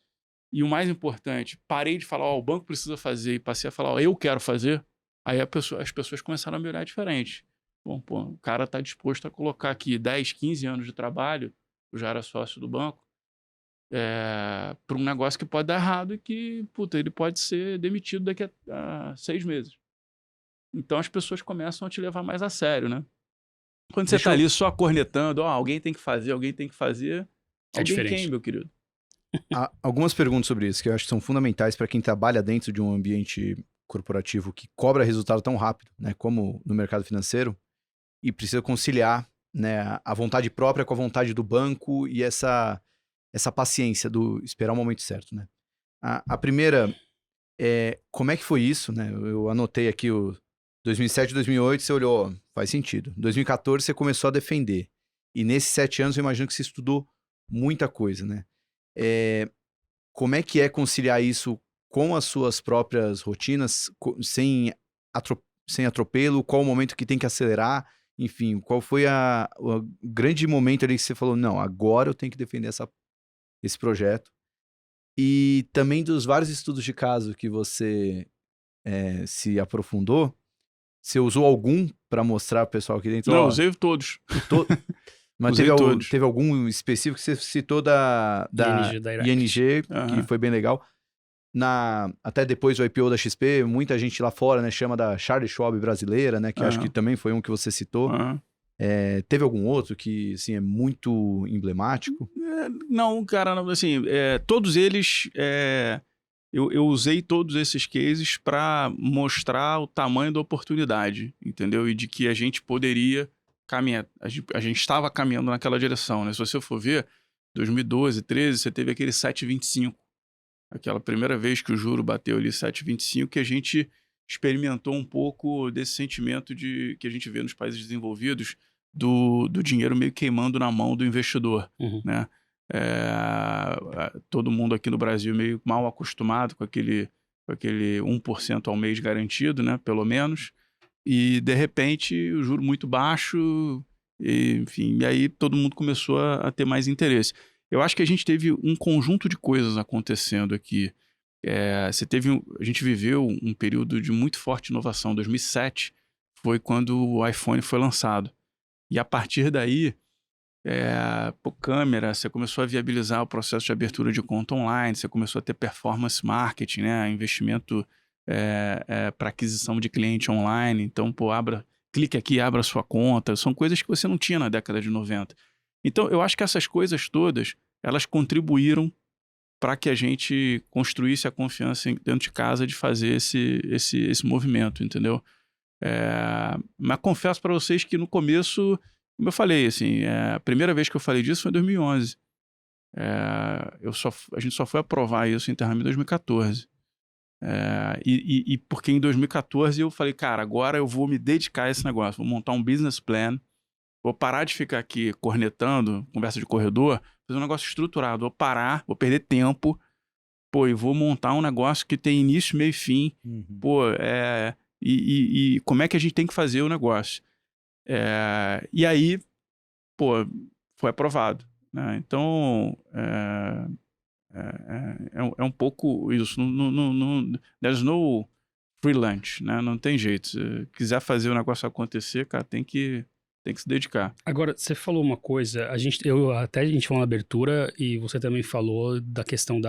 e o mais importante, parei de falar, ó, o banco precisa fazer, e passei a falar, ó, eu quero fazer, aí as pessoas começaram a me olhar diferente. Bom, pô, o cara está disposto a colocar aqui 10, 15 anos de trabalho, eu já era sócio do banco, para um negócio que pode dar errado e que, puta, ele pode ser demitido daqui a 6 meses. Então as pessoas começam a te levar mais a sério, né? Quando você tá ali só cornetando, ó, alguém tem que fazer, É diferente. Quem, meu querido? Há algumas perguntas sobre isso que eu acho que são fundamentais para quem trabalha dentro de um ambiente corporativo que cobra resultado tão rápido, né, como no mercado financeiro, e precisa conciliar, né, a vontade própria com a vontade do banco e essa paciência do esperar o momento certo, né? A primeira é como é que foi isso, né? Eu anotei aqui o 2007, 2008, você olhou, faz sentido. 2014 você começou a defender. E nesses 7 anos eu imagino que você estudou muita coisa, né? Como é que é conciliar isso com as suas próprias rotinas, sem atropelo? Qual o momento que tem que acelerar? Enfim, qual foi o grande momento ali que você falou, não, agora eu tenho que defender esse projeto? E também dos vários estudos de caso que você se aprofundou, você usou algum para mostrar pro pessoal aqui dentro? Não, Ó, usei todos. Mas Usei todos. teve algum específico que você citou da ING, da Direct. ING, que foi bem legal. Até depois do IPO da XP, muita gente lá fora, né, chama da Charlie Schwab brasileira, né, que acho que também foi um que você citou. Teve algum outro que, assim, é muito emblemático? Não, cara, não, assim, todos eles, eu usei todos esses cases para mostrar o tamanho da oportunidade, entendeu? E de que a gente poderia caminhar, a gente estava caminhando naquela direção, né? Se você for ver, 2012, 13, você teve aquele 7,25, aquela primeira vez que o juro bateu ali 7,25, que a gente experimentou um pouco desse sentimento que a gente vê nos países desenvolvidos, do dinheiro meio queimando na mão do investidor, né? Todo mundo aqui no Brasil meio mal acostumado com aquele 1% ao mês garantido, né? Pelo menos. E, de repente, o juro muito baixo, enfim, e aí todo mundo começou a ter mais interesse. Eu acho que a gente teve um conjunto de coisas acontecendo aqui. A gente viveu um período de muito forte inovação. 2007 foi quando o iPhone foi lançado. E a partir daí, câmera, você começou a viabilizar o processo de abertura de conta online, você começou a ter performance marketing, né? Investimento para aquisição de cliente online. Então, clique aqui, abra sua conta. São coisas que você não tinha na década de 90. Então, eu acho que essas coisas todas, elas contribuíram para que a gente construísse a confiança dentro de casa de fazer esse movimento, entendeu? Mas confesso para vocês que no começo, como eu falei, assim, a primeira vez que eu falei disso foi em 2011. A gente só foi aprovar isso internamente em 2014. E porque em 2014 eu falei, cara, agora eu vou me dedicar a esse negócio, vou montar um business plan, vou parar de ficar aqui cornetando, conversa de corredor, fazer um negócio estruturado, vou parar, vou perder tempo, e vou montar um negócio que tem início, meio e fim, e como é que a gente tem que fazer o negócio. E aí, foi aprovado, né? Então, é um pouco isso. There's no free lunch, né? Não tem jeito. Se quiser fazer o negócio acontecer, cara, tem que se dedicar. Agora, você falou uma coisa, a gente falou na abertura e você também falou da questão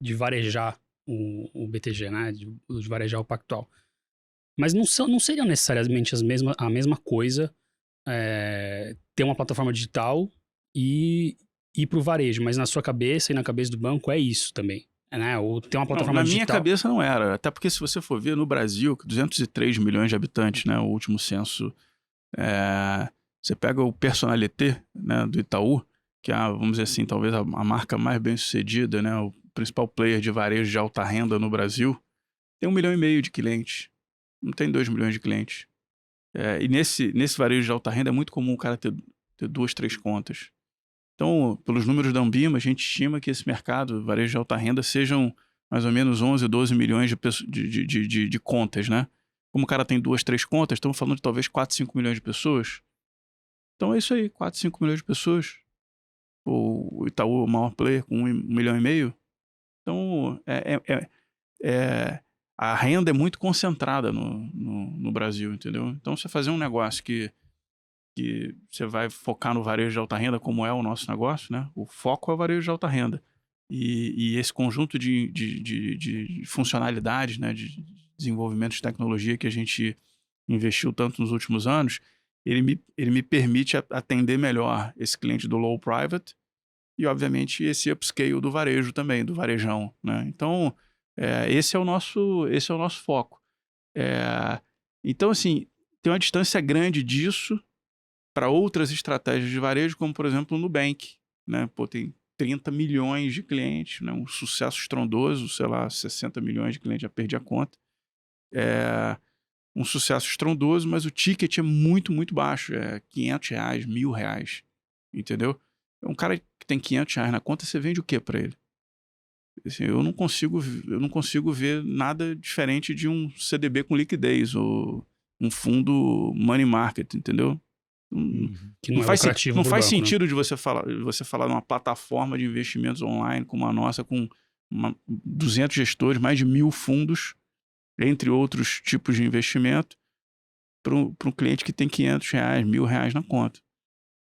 de varejar o BTG, né? De varejar o Pactual. Mas não seriam necessariamente a mesma coisa ter uma plataforma digital e ir para o varejo, mas na sua cabeça e na cabeça do banco é isso também, né? Ou ter uma plataforma digital. Na minha cabeça não era, até porque se você for ver no Brasil, 203 milhões de habitantes, né? O último censo, você pega o Personnalité, né, do Itaú, que é, vamos dizer assim, talvez a marca mais bem sucedida, né? O principal player de varejo de alta renda no Brasil, tem 1,5 milhão de clientes. Não tem 2 milhões de clientes. E nesse varejo de alta renda é muito comum o cara ter ter 2, 3 contas. Então, pelos números da Ambima, a gente estima que esse mercado, varejo de alta renda, sejam mais ou menos 11, 12 milhões de contas, né? Como o cara tem 2, 3 contas, estamos falando de talvez 4, 5 milhões de pessoas. Então é isso aí, 4, 5 milhões de pessoas. O Itaú, o maior player, com 1,5 milhão. Então, a renda é muito concentrada no Brasil, entendeu? Então, você fazer um negócio que você vai focar no varejo de alta renda, como é o nosso negócio, né? O foco é o varejo de alta renda. E esse conjunto de funcionalidades, né? De desenvolvimento de tecnologia que a gente investiu tanto nos últimos anos, ele me permite atender melhor esse cliente do low private e, obviamente, esse upscale do varejo também, do varejão, né? Então, esse é o nosso foco. Então, assim, tem uma distância grande disso para outras estratégias de varejo, como, por exemplo, o Nubank, né? Pô, tem 30 milhões de clientes, né? Um sucesso estrondoso, sei lá, 60 milhões de clientes, já perdi a conta. Um sucesso estrondoso, mas o ticket é muito, muito baixo. É R$500, R$1.000, entendeu? Um cara que tem R$500 na conta, você vende o que para ele? Assim, eu não consigo ver nada diferente de um CDB com liquidez ou um fundo money market, entendeu? Que não faz sentido de você falar numa plataforma de investimentos online como a nossa, com 200 gestores, mais de 1.000 fundos, entre outros tipos de investimento, para um cliente que tem R$500, R$1.000 na conta.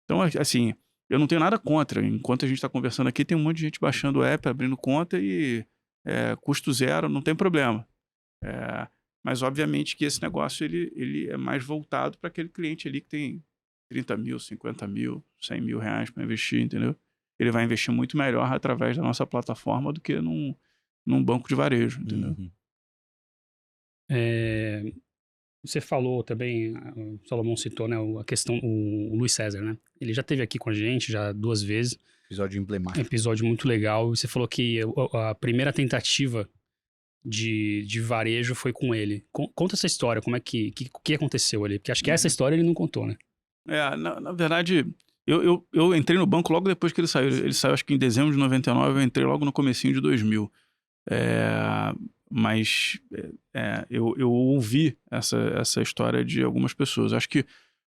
Então, assim, eu não tenho nada contra. Enquanto a gente está conversando aqui, tem um monte de gente baixando o app, abrindo conta e custo zero, não tem problema. Mas, obviamente, que esse negócio ele é mais voltado para aquele cliente ali que tem 30 mil, 50 mil, 100 mil reais para investir, entendeu? Ele vai investir muito melhor através da nossa plataforma do que num banco de varejo, entendeu? Uhum. Você falou também, o Salomão citou, né, a questão, o Luiz César, né? Ele já esteve aqui com a gente, já 2 vezes. Episódio emblemático. Episódio muito legal. Você falou que a primeira tentativa de varejo foi com ele. Conta essa história, como é que aconteceu ali? Porque acho que essa história ele não contou, né? Na verdade, eu entrei no banco logo depois que ele saiu. Ele saiu acho que em dezembro de 99, eu entrei logo no comecinho de 2000. Mas eu ouvi essa história de algumas pessoas. Acho que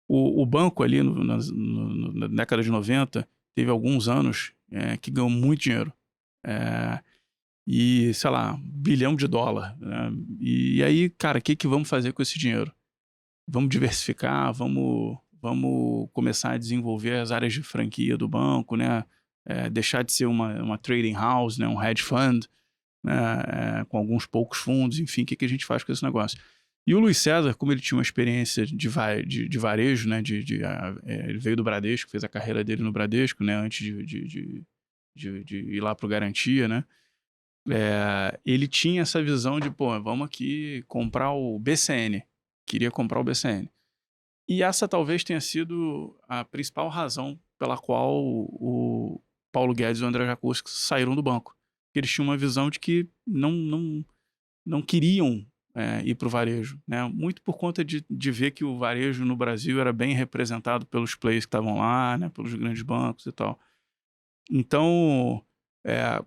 o banco ali na década de 90 teve alguns anos que ganhou muito dinheiro. E, sei lá, $1 bilhão, né? E aí, cara, o que vamos fazer com esse dinheiro? Vamos diversificar, vamos começar a desenvolver as áreas de franquia do banco, né? Deixar de ser uma trading house, né? Um hedge fund, né? Com alguns poucos fundos, enfim, o que a gente faz com esse negócio? E o Luiz César, como ele tinha uma experiência de varejo, né? Ele veio do Bradesco, fez a carreira dele no Bradesco, né? Antes de ir lá para o Garantia, né? Ele tinha essa visão de, pô, vamos aqui comprar o BCN. Queria comprar o BCN. E essa talvez tenha sido a principal razão pela qual o Paulo Guedes e o André Jacuzzi saíram do banco. Eles tinham uma visão de que não queriam ir para o varejo, né? Muito por conta de ver que o varejo no Brasil era bem representado pelos players que estavam lá, né? Pelos grandes bancos e tal. Então,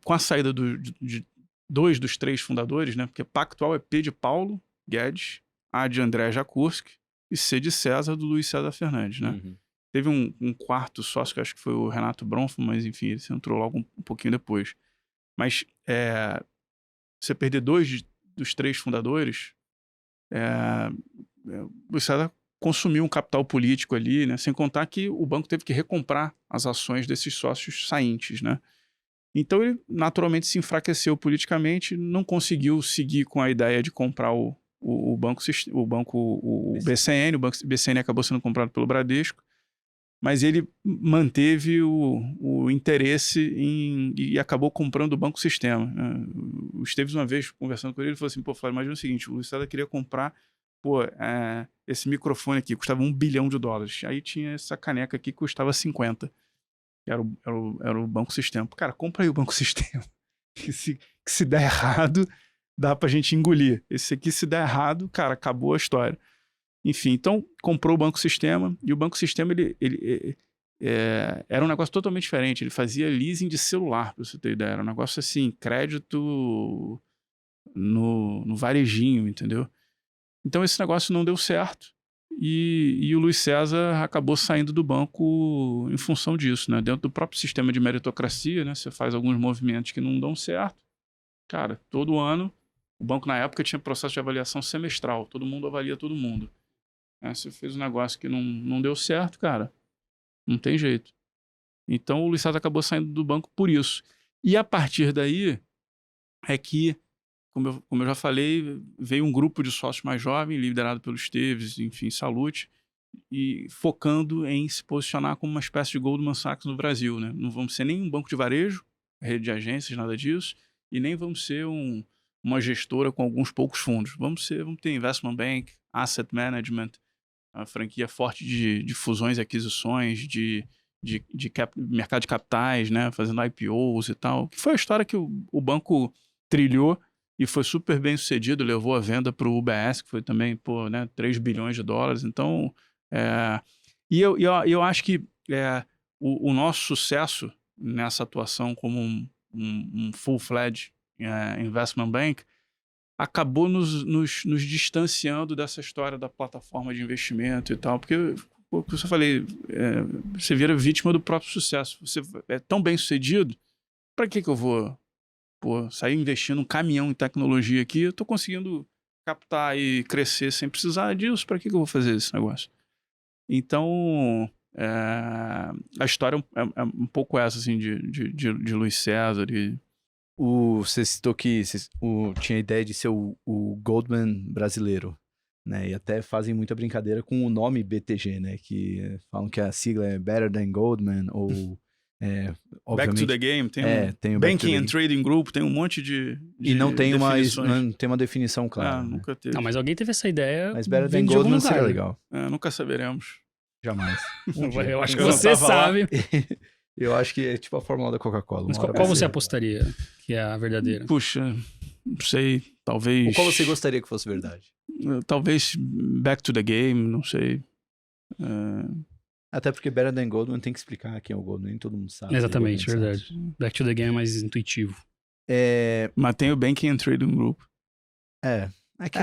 com a saída de 2 dos 3 fundadores, né? Porque Pactual é P de Paulo Guedes, A de André Jacuzzi e C de César, do Luiz César Fernandes, né? Uhum. Teve um quarto sócio, que acho que foi o Renato Bronfman, mas enfim, ele entrou logo um pouquinho depois. Mas você perder 2 dos 3 fundadores, o Luiz César consumiu um capital político ali, né? Sem contar que o banco teve que recomprar as ações desses sócios saíntes, né? Então ele naturalmente se enfraqueceu politicamente, não conseguiu seguir com a ideia de comprar o BCN. O banco BCN acabou sendo comprado pelo Bradesco, mas ele manteve o interesse e acabou comprando o Banco Sistema. O Esteves, uma vez conversando com ele falou assim, pô, Flávio, imagina o seguinte, o Luiz César queria comprar esse microfone aqui, custava $1 bilhão. Aí tinha essa caneca aqui que custava 50. Era o Banco Sistema. Cara, compra aí o Banco Sistema. Que se der errado, dá pra gente engolir. Esse aqui, se der errado, cara, acabou a história. Enfim, então comprou o Banco Sistema, e o Banco Sistema era um negócio totalmente diferente. Ele fazia leasing de celular, para você ter ideia. Era um negócio assim, crédito no varejinho, entendeu? Então esse negócio não deu certo e o Luiz César acabou saindo do banco em função disso, né? Dentro do próprio sistema de meritocracia, né? Você faz alguns movimentos que não dão certo. Cara, todo ano, o banco na época tinha processo de avaliação semestral. Todo mundo avalia todo mundo. Você fez um negócio que não deu certo, cara. Não tem jeito. Então o Luiz César acabou saindo do banco por isso. E a partir daí é que, como eu já falei, veio um grupo de sócios mais jovens, liderado pelo Esteves, enfim, Salute, e focando em se posicionar como uma espécie de Goldman Sachs no Brasil, né? Não vamos ser nem um banco de varejo, rede de agências, nada disso, e nem vamos ser uma gestora com alguns poucos fundos. Vamos ter investment bank, asset management, a franquia forte de fusões e aquisições, de mercado de capitais, né? Fazendo IPOs e tal. Que foi a história que o banco trilhou e foi super bem sucedido, levou a venda para o UBS, que foi também, né, 3 bilhões de dólares. Então, eu acho que o nosso sucesso nessa atuação como um full-fledged investment bank acabou nos distanciando dessa história da plataforma de investimento e tal, porque, como eu falei, você vira vítima do próprio sucesso. Você é tão bem sucedido, para que eu vou sair investindo um caminhão em tecnologia aqui? Eu estou conseguindo captar e crescer sem precisar disso, para que eu vou fazer esse negócio? Então, a história é um pouco essa, assim, de Luiz César e... Você citou que tinha a ideia de ser o Goldman brasileiro, né? E até fazem muita brincadeira com o nome BTG, né? Que falam que a sigla é Better Than Goldman, ou... Back to the Game, tem o Banking and Trading Group, tem um monte de e não tem definições. uma definição clara. Né? Nunca teve. Não, mas alguém teve essa ideia. Mas Better Than Goldman seria legal. Nunca saberemos. Jamais. Eu acho que você sabe. Eu acho que é tipo a fórmula da Coca-Cola. Mas qual você apostaria que é a verdadeira? Puxa, não sei, talvez... Ou qual você gostaria que fosse verdade? Talvez Back to the Game, não sei. Até porque Better Than Goldman tem que explicar quem é o Goldman, nem todo mundo sabe. Exatamente, verdade. Back to the Game é mais intuitivo. Mas tem o Banking and Trading Group.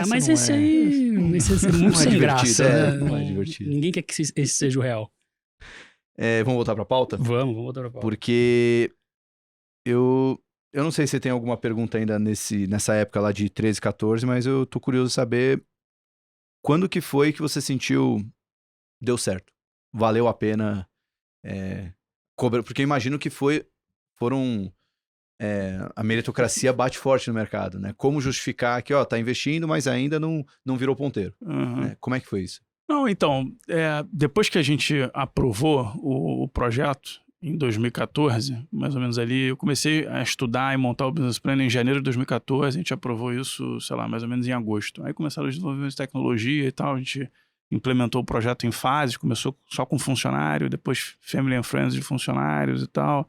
Mas esse aí é muito sem graça. Não é divertido. Ninguém quer que esse seja o real. Vamos voltar pra pauta? Vamos voltar pra pauta. Porque eu não sei se você tem alguma pergunta ainda nessa época lá de 13, 14, mas eu tô curioso de saber quando que foi que você sentiu deu certo, valeu a pena cobrar, porque eu imagino que foram a meritocracia bate forte no mercado, né? Como justificar que, tá investindo, mas ainda não virou ponteiro. Né? Como é que foi isso? Não, então, depois que a gente aprovou o projeto, em 2014, mais ou menos ali, eu comecei a estudar e montar o business plan em janeiro de 2014, a gente aprovou isso, sei lá, mais ou menos em agosto. Aí começaram os desenvolvimentos de tecnologia e tal, a gente implementou o projeto em fases, começou só com funcionário, depois family and friends de funcionários e tal,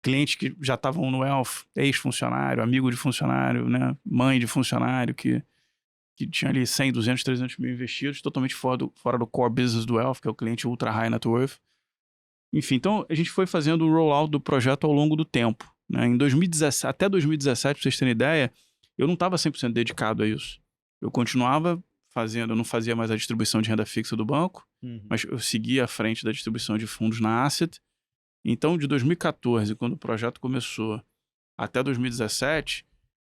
clientes que já estavam no Wealth, ex-funcionário, amigo de funcionário, né, mãe de funcionário, que tinha ali 100, 200, 300 mil investidos, totalmente fora do core business do Wealth, que é o cliente ultra high net worth. Enfim, então a gente foi fazendo o rollout do projeto ao longo do tempo. Né? Em 2017, até 2017, para vocês terem ideia, eu não estava 100% dedicado a isso. Eu continuava fazendo, eu não fazia mais a distribuição de renda fixa do banco, mas eu seguia à frente da distribuição de fundos na Asset. Então, de 2014, quando o projeto começou, até 2017...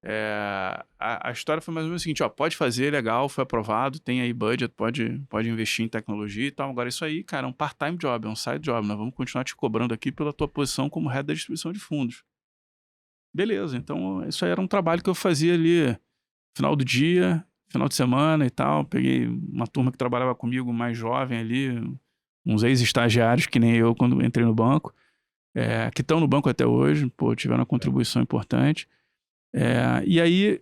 a história foi mais ou menos o seguinte, pode fazer, legal, foi aprovado, tem aí budget, pode investir em tecnologia e tal. Agora isso aí, cara, é um part-time job, é um side job, nós vamos continuar te cobrando aqui pela tua posição como head da distribuição de fundos. Beleza, então isso aí era um trabalho que eu fazia ali final do dia, final de semana e tal. Peguei uma turma que trabalhava comigo mais jovem ali, uns ex-estagiários que nem eu quando entrei no banco, que estão no banco até hoje, tiveram uma contribuição importante. E aí,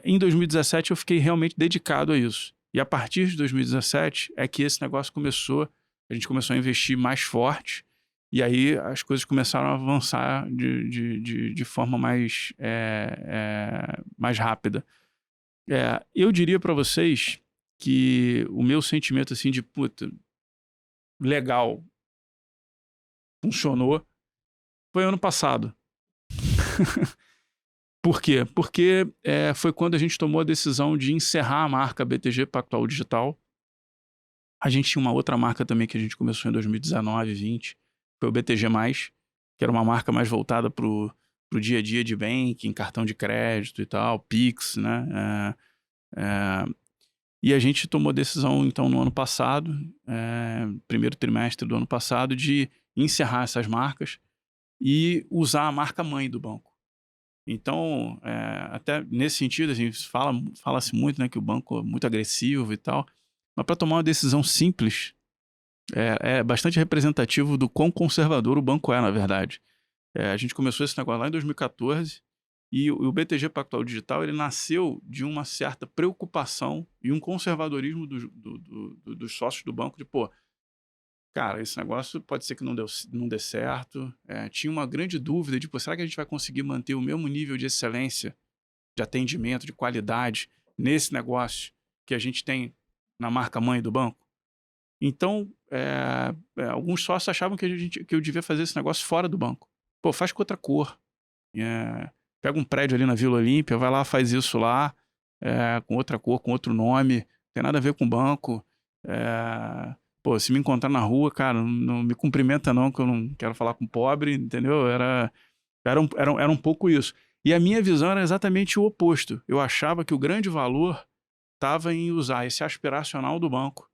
em 2017, eu fiquei realmente dedicado a isso. E a partir de 2017 é que esse negócio a gente começou a investir mais forte, e aí as coisas começaram a avançar de forma mais rápida. Eu diria para vocês que o meu sentimento assim de, legal, funcionou, foi ano passado. Por quê? Porque foi quando a gente tomou a decisão de encerrar a marca BTG Pactual Digital. A gente tinha uma outra marca também que a gente começou em 2019, 2020, foi o BTG+, que era uma marca mais voltada pro dia a dia de banking, cartão de crédito e tal, Pix, né? E a gente tomou decisão, então, no ano passado, primeiro trimestre do ano passado, de encerrar essas marcas e usar a marca mãe do banco. Então, até nesse sentido, a gente fala-se muito, né, que o banco é muito agressivo e tal, mas para tomar uma decisão simples, é bastante representativo do quão conservador o banco é, na verdade. A gente começou esse negócio lá em 2014 e o BTG Pactual Digital ele nasceu de uma certa preocupação e um conservadorismo dos sócios do banco de, pô, cara, esse negócio pode ser que não dê certo. Tinha uma grande dúvida de, pô, será que a gente vai conseguir manter o mesmo nível de excelência, de atendimento, de qualidade nesse negócio que a gente tem na marca mãe do banco? Então, alguns sócios achavam que eu devia fazer esse negócio fora do banco. Pô, faz com outra cor. Pega um prédio ali na Vila Olímpia, vai lá, faz isso lá, com outra cor, com outro nome, não tem nada a ver com o banco. Pô, se me encontrar na rua, cara, não me cumprimenta não, que eu não quero falar com pobre, entendeu? Era um pouco isso. E a minha visão era exatamente o oposto. Eu achava que o grande valor estava em usar esse aspiracional do banco.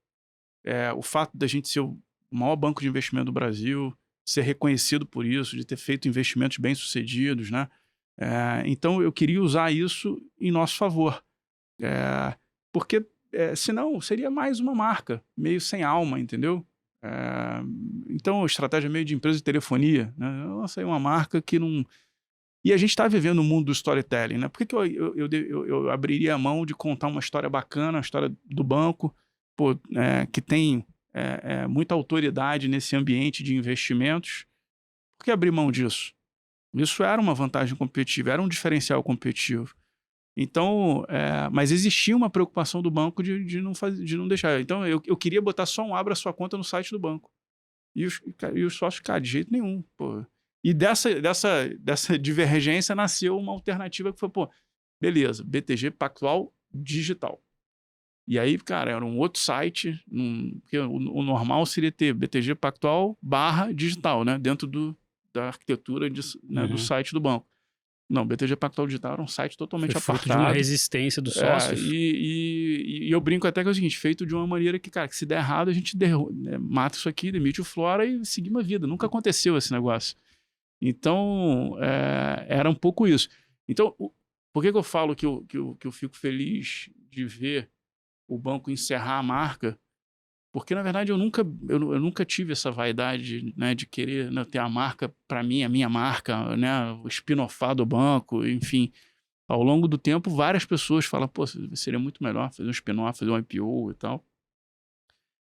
O fato da gente ser o maior banco de investimento do Brasil, ser reconhecido por isso, de ter feito investimentos bem-sucedidos, né? Então, eu queria usar isso em nosso favor. Porque, senão, seria mais uma marca, meio sem alma, entendeu? Então, a estratégia meio de empresa de telefonia, né? Eu lancei uma marca que não... E a gente está vivendo o mundo do storytelling, né? Por que eu abriria a mão de contar uma história bacana, a história do banco, pô, que tem muita autoridade nesse ambiente de investimentos? Por que abrir mão disso? Isso era uma vantagem competitiva, era um diferencial competitivo. Então, mas existia uma preocupação do banco de não deixar. Então, eu queria botar só um abra sua conta no site do banco. E os sócios, cara, de jeito nenhum. Pô. E dessa divergência nasceu uma alternativa que foi, pô, beleza, BTG Pactual Digital. E aí, cara, era um outro site, porque o normal seria ter BTG Pactual /digital, né? Dentro da arquitetura do site do banco. Não, BTG Pactual Digital era um site totalmente Foi apartado. fruto de uma resistência dos sócios. E eu brinco até que é o seguinte, feito de uma maneira que, cara, que se der errado, a gente mata isso aqui, demite o Flora e seguimos a vida. Nunca aconteceu esse negócio. Então, era um pouco isso. Então, por que eu falo que eu fico feliz de ver o banco encerrar a marca? Porque, na verdade, eu nunca tive essa vaidade, né, de querer, né, ter a marca para mim, a minha marca, né, o spin-offar do banco, enfim. Ao longo do tempo, várias pessoas falam, pô, seria muito melhor fazer um spin-off, fazer um IPO e tal.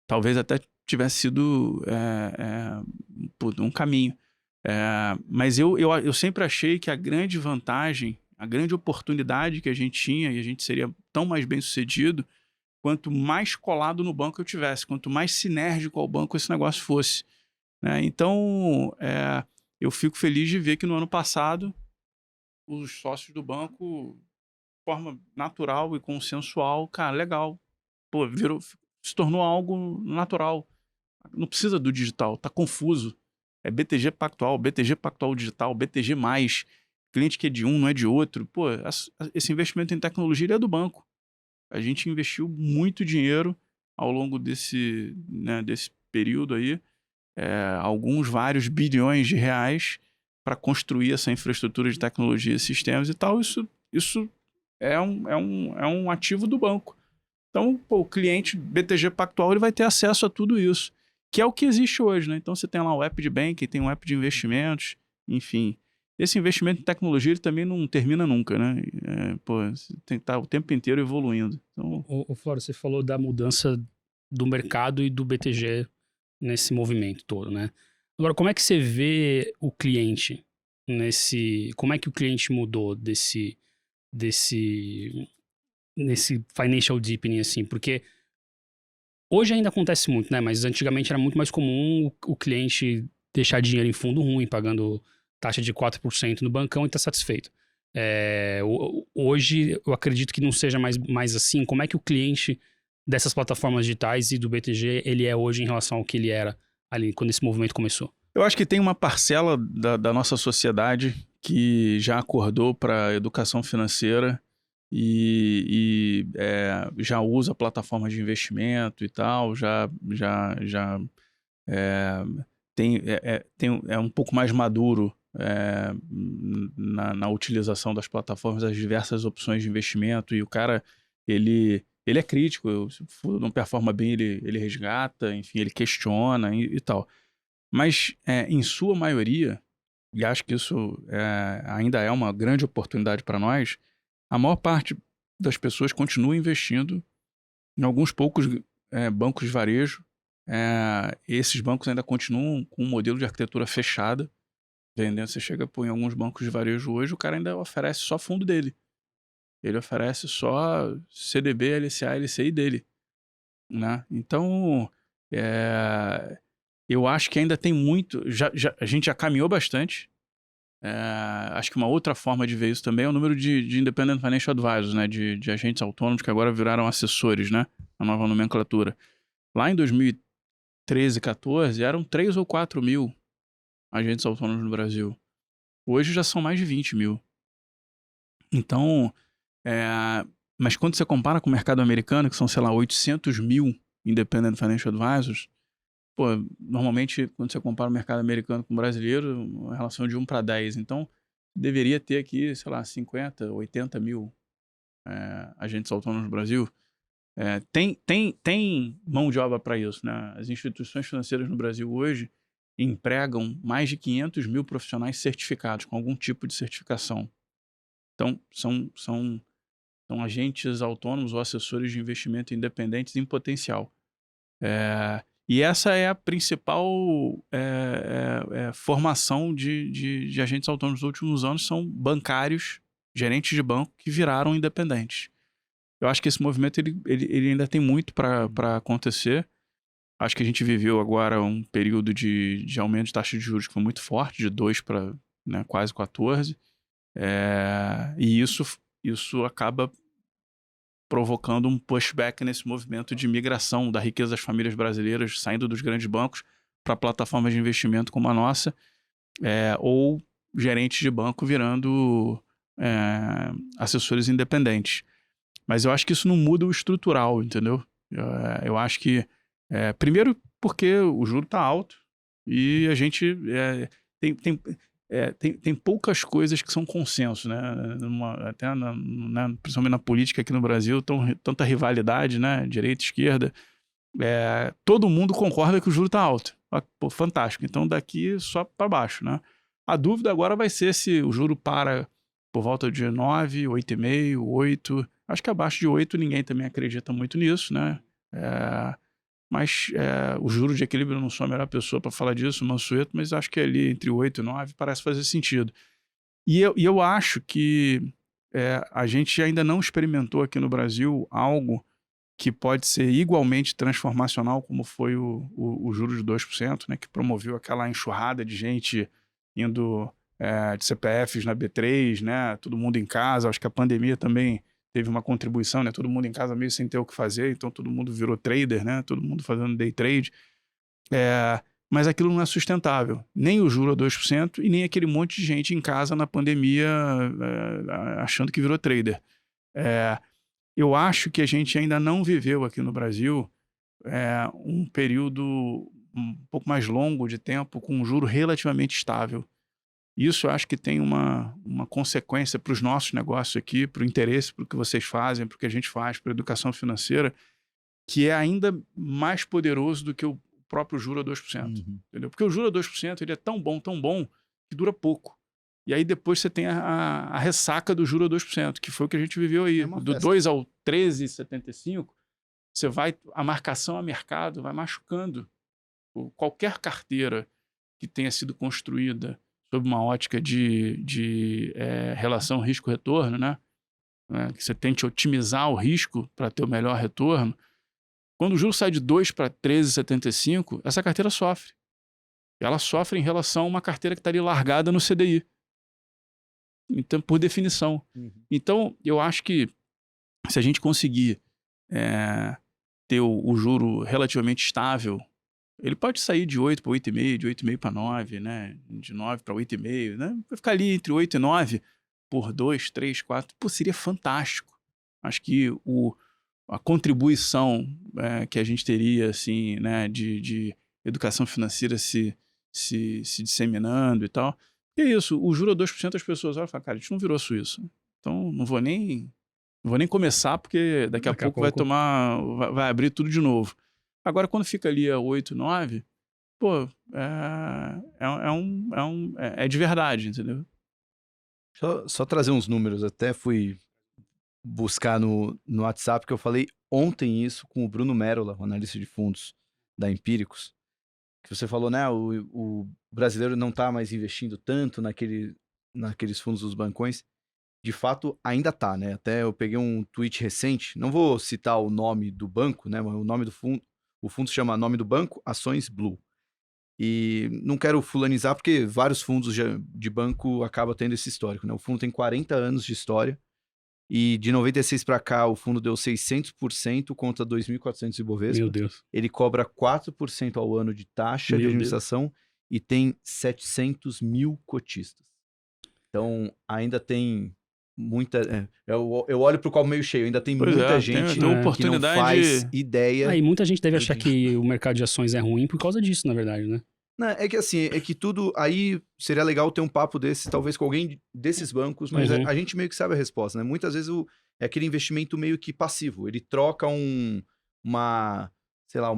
Talvez até tivesse sido um caminho. Mas eu sempre achei que a grande vantagem, a grande oportunidade que a gente tinha, e a gente seria tão mais bem-sucedido, quanto mais colado no banco eu tivesse, quanto mais sinérgico ao banco esse negócio fosse. Né? Então, eu fico feliz de ver que no ano passado os sócios do banco, de forma natural e consensual, cara, legal. Pô, se tornou algo natural. Não precisa do digital, tá confuso. É BTG Pactual, BTG Pactual Digital, BTG+, cliente que é de um, não é de outro. Pô, esse investimento em tecnologia é do banco. A gente investiu muito dinheiro ao longo desse período aí, vários bilhões de reais para construir essa infraestrutura de tecnologia e sistemas e tal. Isso é um ativo do banco. Então, pô, o cliente BTG Pactual ele vai ter acesso a tudo isso, que é o que existe hoje, né? Então, você tem lá o app de banking, tem um app de investimentos, enfim. Esse investimento em tecnologia ele também não termina nunca, né? Você tem que estar o tempo inteiro evoluindo. Então... O Flora, você falou da mudança do mercado e do BTG nesse movimento todo, né? Agora, como é que você vê o cliente como é que o cliente mudou nesse financial deepening, assim? Porque hoje ainda acontece muito, né? Mas antigamente era muito mais comum o cliente deixar dinheiro em fundo ruim, pagando taxa de 4% no bancão e tá satisfeito. Hoje, eu acredito que não seja mais assim. Como é que o cliente dessas plataformas digitais e do BTG, ele é hoje em relação ao que ele era ali, quando esse movimento começou? Eu acho que tem uma parcela da nossa sociedade que já acordou para a educação financeira e já usa plataformas de investimento e tal, é um pouco mais maduro na utilização das plataformas, das diversas opções de investimento, e o cara, ele é crítico, se não performa bem, ele resgata, enfim, ele questiona e tal. Mas, em sua maioria, e acho que isso ainda é uma grande oportunidade para nós, a maior parte das pessoas continua investindo em alguns poucos bancos de varejo. Esses bancos ainda continuam com um modelo de arquitetura fechada, entendeu? Você chega em alguns bancos de varejo hoje, o cara ainda oferece só fundo dele. Ele oferece só CDB, LCA, LCI dele, né? Então, eu acho que ainda tem muito... a gente já caminhou bastante. Acho que uma outra forma de ver isso também é o número de Independent Financial Advisors, né? De agentes autônomos que agora viraram assessores, né? A nova nomenclatura. Lá em 2013, 14, eram 3 ou 4 mil agentes autônomos no Brasil. Hoje já são mais de 20 mil. Então, mas quando você compara com o mercado americano, que são, sei lá, 800 mil Independent Financial Advisors, pô, normalmente, quando você compara o mercado americano com o brasileiro, uma relação de 1 para 10. Então, deveria ter aqui, sei lá, 50, 80 mil agentes autônomos no Brasil. Tem mão de obra para isso, né? As instituições financeiras no Brasil hoje empregam mais de 500 mil profissionais certificados, com algum tipo de certificação. Então, são agentes autônomos ou assessores de investimento independentes em potencial. E essa é a principal formação de agentes autônomos nos últimos anos, são bancários, gerentes de banco que viraram independentes. Eu acho que esse movimento ele ainda tem muito para acontecer. Acho que a gente viveu agora um período de aumento de taxa de juros que foi muito forte, de 2 para quase 14. E isso acaba provocando um pushback nesse movimento de migração da riqueza das famílias brasileiras saindo dos grandes bancos para plataformas de investimento como a nossa, ou gerentes de banco virando assessores independentes. Mas eu acho que isso não muda o estrutural, entendeu? Eu acho que, primeiro, porque o juro está alto e a gente tem poucas coisas que são consenso, né? Principalmente na política aqui no Brasil, tanta rivalidade, né? Direita, esquerda. Todo mundo concorda que o juro está alto. Pô, fantástico. Então, daqui só para baixo, né? A dúvida agora vai ser se o juro para por volta de 9, 8,5, 8. Acho que abaixo de 8 ninguém também acredita muito nisso, né? Mas o juro de equilíbrio, eu não sou a melhor pessoa para falar disso, Mansueto, mas acho que ali entre 8 e 9 parece fazer sentido. E eu acho que a gente ainda não experimentou aqui no Brasil algo que pode ser igualmente transformacional como foi o juro de 2%, né, que promoveu aquela enxurrada de gente indo de CPFs na B3, né, todo mundo em casa. Acho que a pandemia também teve uma contribuição, né? Todo mundo em casa meio sem ter o que fazer, então todo mundo virou trader, né? Todo mundo fazendo day trade. Mas aquilo não é sustentável. Nem o juro a 2% e nem aquele monte de gente em casa na pandemia achando que virou trader. Eu acho que a gente ainda não viveu aqui no Brasil um período um pouco mais longo de tempo com um juro relativamente estável. Isso eu acho que tem uma consequência para os nossos negócios aqui, para o interesse, para o que vocês fazem, para o que a gente faz, para a educação financeira, que é ainda mais poderoso do que o próprio juro a 2%. Uhum. Entendeu? Porque o juro a 2% ele é tão bom, que dura pouco. E aí depois você tem a ressaca do juro a 2%, que foi o que a gente viveu aí. Do 2 ao 13,75, a marcação a mercado vai machucando. Qualquer carteira que tenha sido construída sob uma ótica de relação risco-retorno, né? Que você tente otimizar o risco para ter o melhor retorno. Quando o juro sai de 2 para 13,75, essa carteira sofre. ela sofre em relação a uma carteira que está ali largada no CDI. Então, por definição. Então, eu acho que se a gente conseguir ter o juro relativamente estável, ele pode sair de 8 para 8,5, de 8,5 para 9, né? De 9 para 8,5, né? Vai ficar ali entre 8 e 9 por 2, 3, 4. Pô, seria fantástico. Acho que a contribuição que a gente teria, assim, né, de educação financeira se disseminando e tal. E é isso, o juro a 2%, as pessoas olham e falam, cara, a gente não virou Suíça. Então, não vou nem começar, porque daqui a pouco vai abrir tudo de novo. Agora, quando fica ali a 8, 9, pô, é de verdade, entendeu? Só trazer uns números, até fui buscar no WhatsApp, que eu falei ontem isso com o Bruno Merola, o analista de fundos da Empíricos, que você falou, né, o brasileiro não está mais investindo tanto naqueles fundos dos bancões. De fato, ainda tá, né? Até eu peguei um tweet recente, não vou citar o nome do banco, né? Mas o nome do fundo, o fundo se chama Nome do Banco, Ações Blue. E não quero fulanizar, porque vários fundos de banco acabam tendo esse histórico, né? O fundo tem 40 anos de história, e de 96 para cá o fundo deu 600% contra 2.400 Ibovespa. Meu Deus. Ele cobra 4% ao ano de taxa de administração e tem 700 mil cotistas. Então, ainda tem muita... eu olho pro copo meio cheio, ainda tem muita gente tem oportunidade... que não faz ideia... E muita gente deve achar que o mercado de ações é ruim por causa disso, na verdade, né? Não, é que assim, é que tudo... Aí seria legal ter um papo desse, talvez com alguém desses bancos, mas a gente meio que sabe a resposta, né? Muitas vezes é aquele investimento meio que passivo. Ele troca uma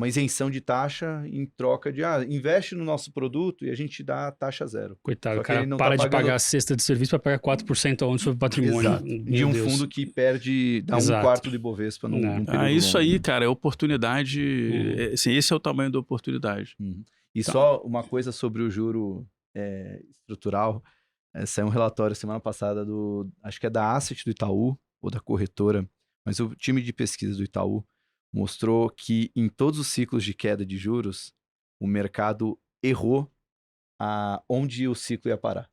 isenção de taxa em troca de, investe no nosso produto e a gente dá a taxa zero. Coitado, o cara para de pagar a cesta de serviço para pagar 4% aonde sobre o patrimônio. Exato. De um fundo que perde, dá um quarto de Ibovespa num período isso longo. Aí, cara, é oportunidade, assim, esse é o tamanho da oportunidade. E só uma coisa sobre o juro estrutural, saiu um relatório semana passada acho que é da Asset do Itaú, ou da corretora, mas o time de pesquisa do Itaú mostrou que em todos os ciclos de queda de juros, o mercado errou onde o ciclo ia parar.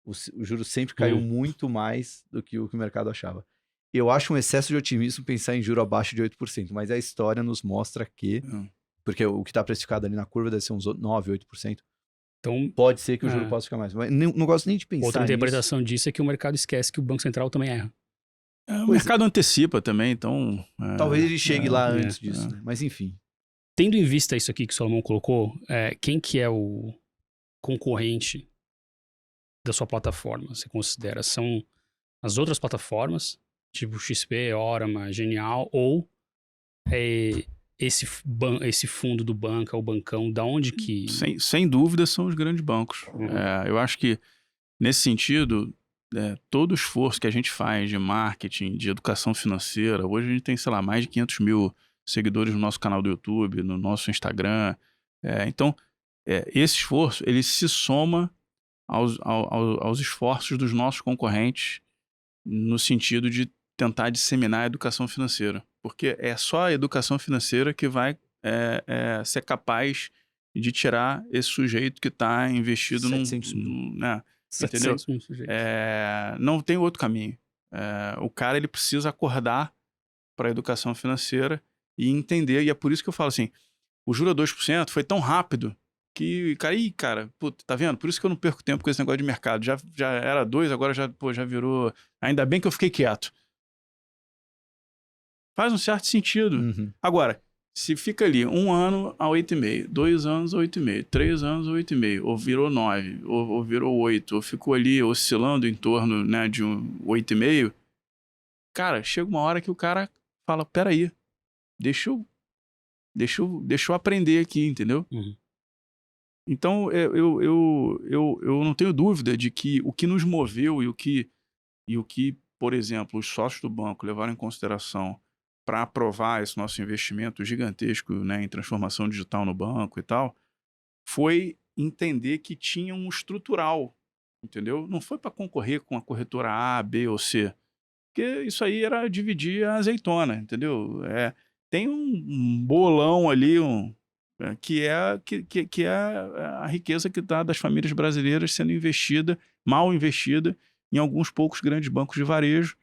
O juro sempre caiu muito mais do que o que o mercado achava. Eu acho um excesso de otimismo pensar em juro abaixo de 8%, mas a história nos mostra que, porque o que está precificado ali na curva deve ser uns 9, 8%. Então, pode ser que o juro possa ficar mais. Mas não gosto nem de pensar Outra interpretação disso é que o mercado esquece que o Banco Central também erra. O mercado antecipa também, então... Talvez ele chegue lá antes disso, né? Mas enfim. Tendo em vista isso aqui que o Salomão colocou, quem que é o concorrente da sua plataforma, você considera? São as outras plataformas, tipo XP, Orama, Genial, ou esse fundo do banco, o bancão, da onde que... Sem dúvida são os grandes bancos. Eu acho que, nesse sentido... todo o esforço que a gente faz de marketing, de educação financeira, hoje a gente tem, sei lá, mais de 500 mil seguidores no nosso canal do YouTube, no nosso Instagram. Então, esse esforço, ele se soma aos esforços dos nossos concorrentes no sentido de tentar disseminar a educação financeira. Porque é só a educação financeira que vai ser capaz de tirar esse sujeito que está investido num... Entendeu? Não tem outro caminho. O cara ele precisa acordar para a educação financeira e entender, e é por isso que eu falo assim, o juro a 2% foi tão rápido que, cara, puta, tá vendo? Por isso que eu não perco tempo com esse negócio de mercado. Já era 2, agora já virou... Ainda bem que eu fiquei quieto. Faz um certo sentido. Agora, se fica ali 1 ano a 8,5, 2 anos a 8,5, 3 anos a 8,5, ou virou 9, ou virou 8, ou ficou ali oscilando em torno, né, de 8,5, cara, chega uma hora que o cara fala, peraí, deixa eu aprender aqui, entendeu? Então, eu não tenho dúvida de que o que nos moveu e o que, por exemplo, os sócios do banco levaram em consideração para aprovar esse nosso investimento gigantesco, né, em transformação digital no banco e tal, foi entender que tinha um estrutural, entendeu? Não foi para concorrer com a corretora A, B ou C, porque isso aí era dividir a azeitona, entendeu? Tem um bolão ali, que é a riqueza que está das famílias brasileiras sendo investida, mal investida, em alguns poucos grandes bancos de varejo,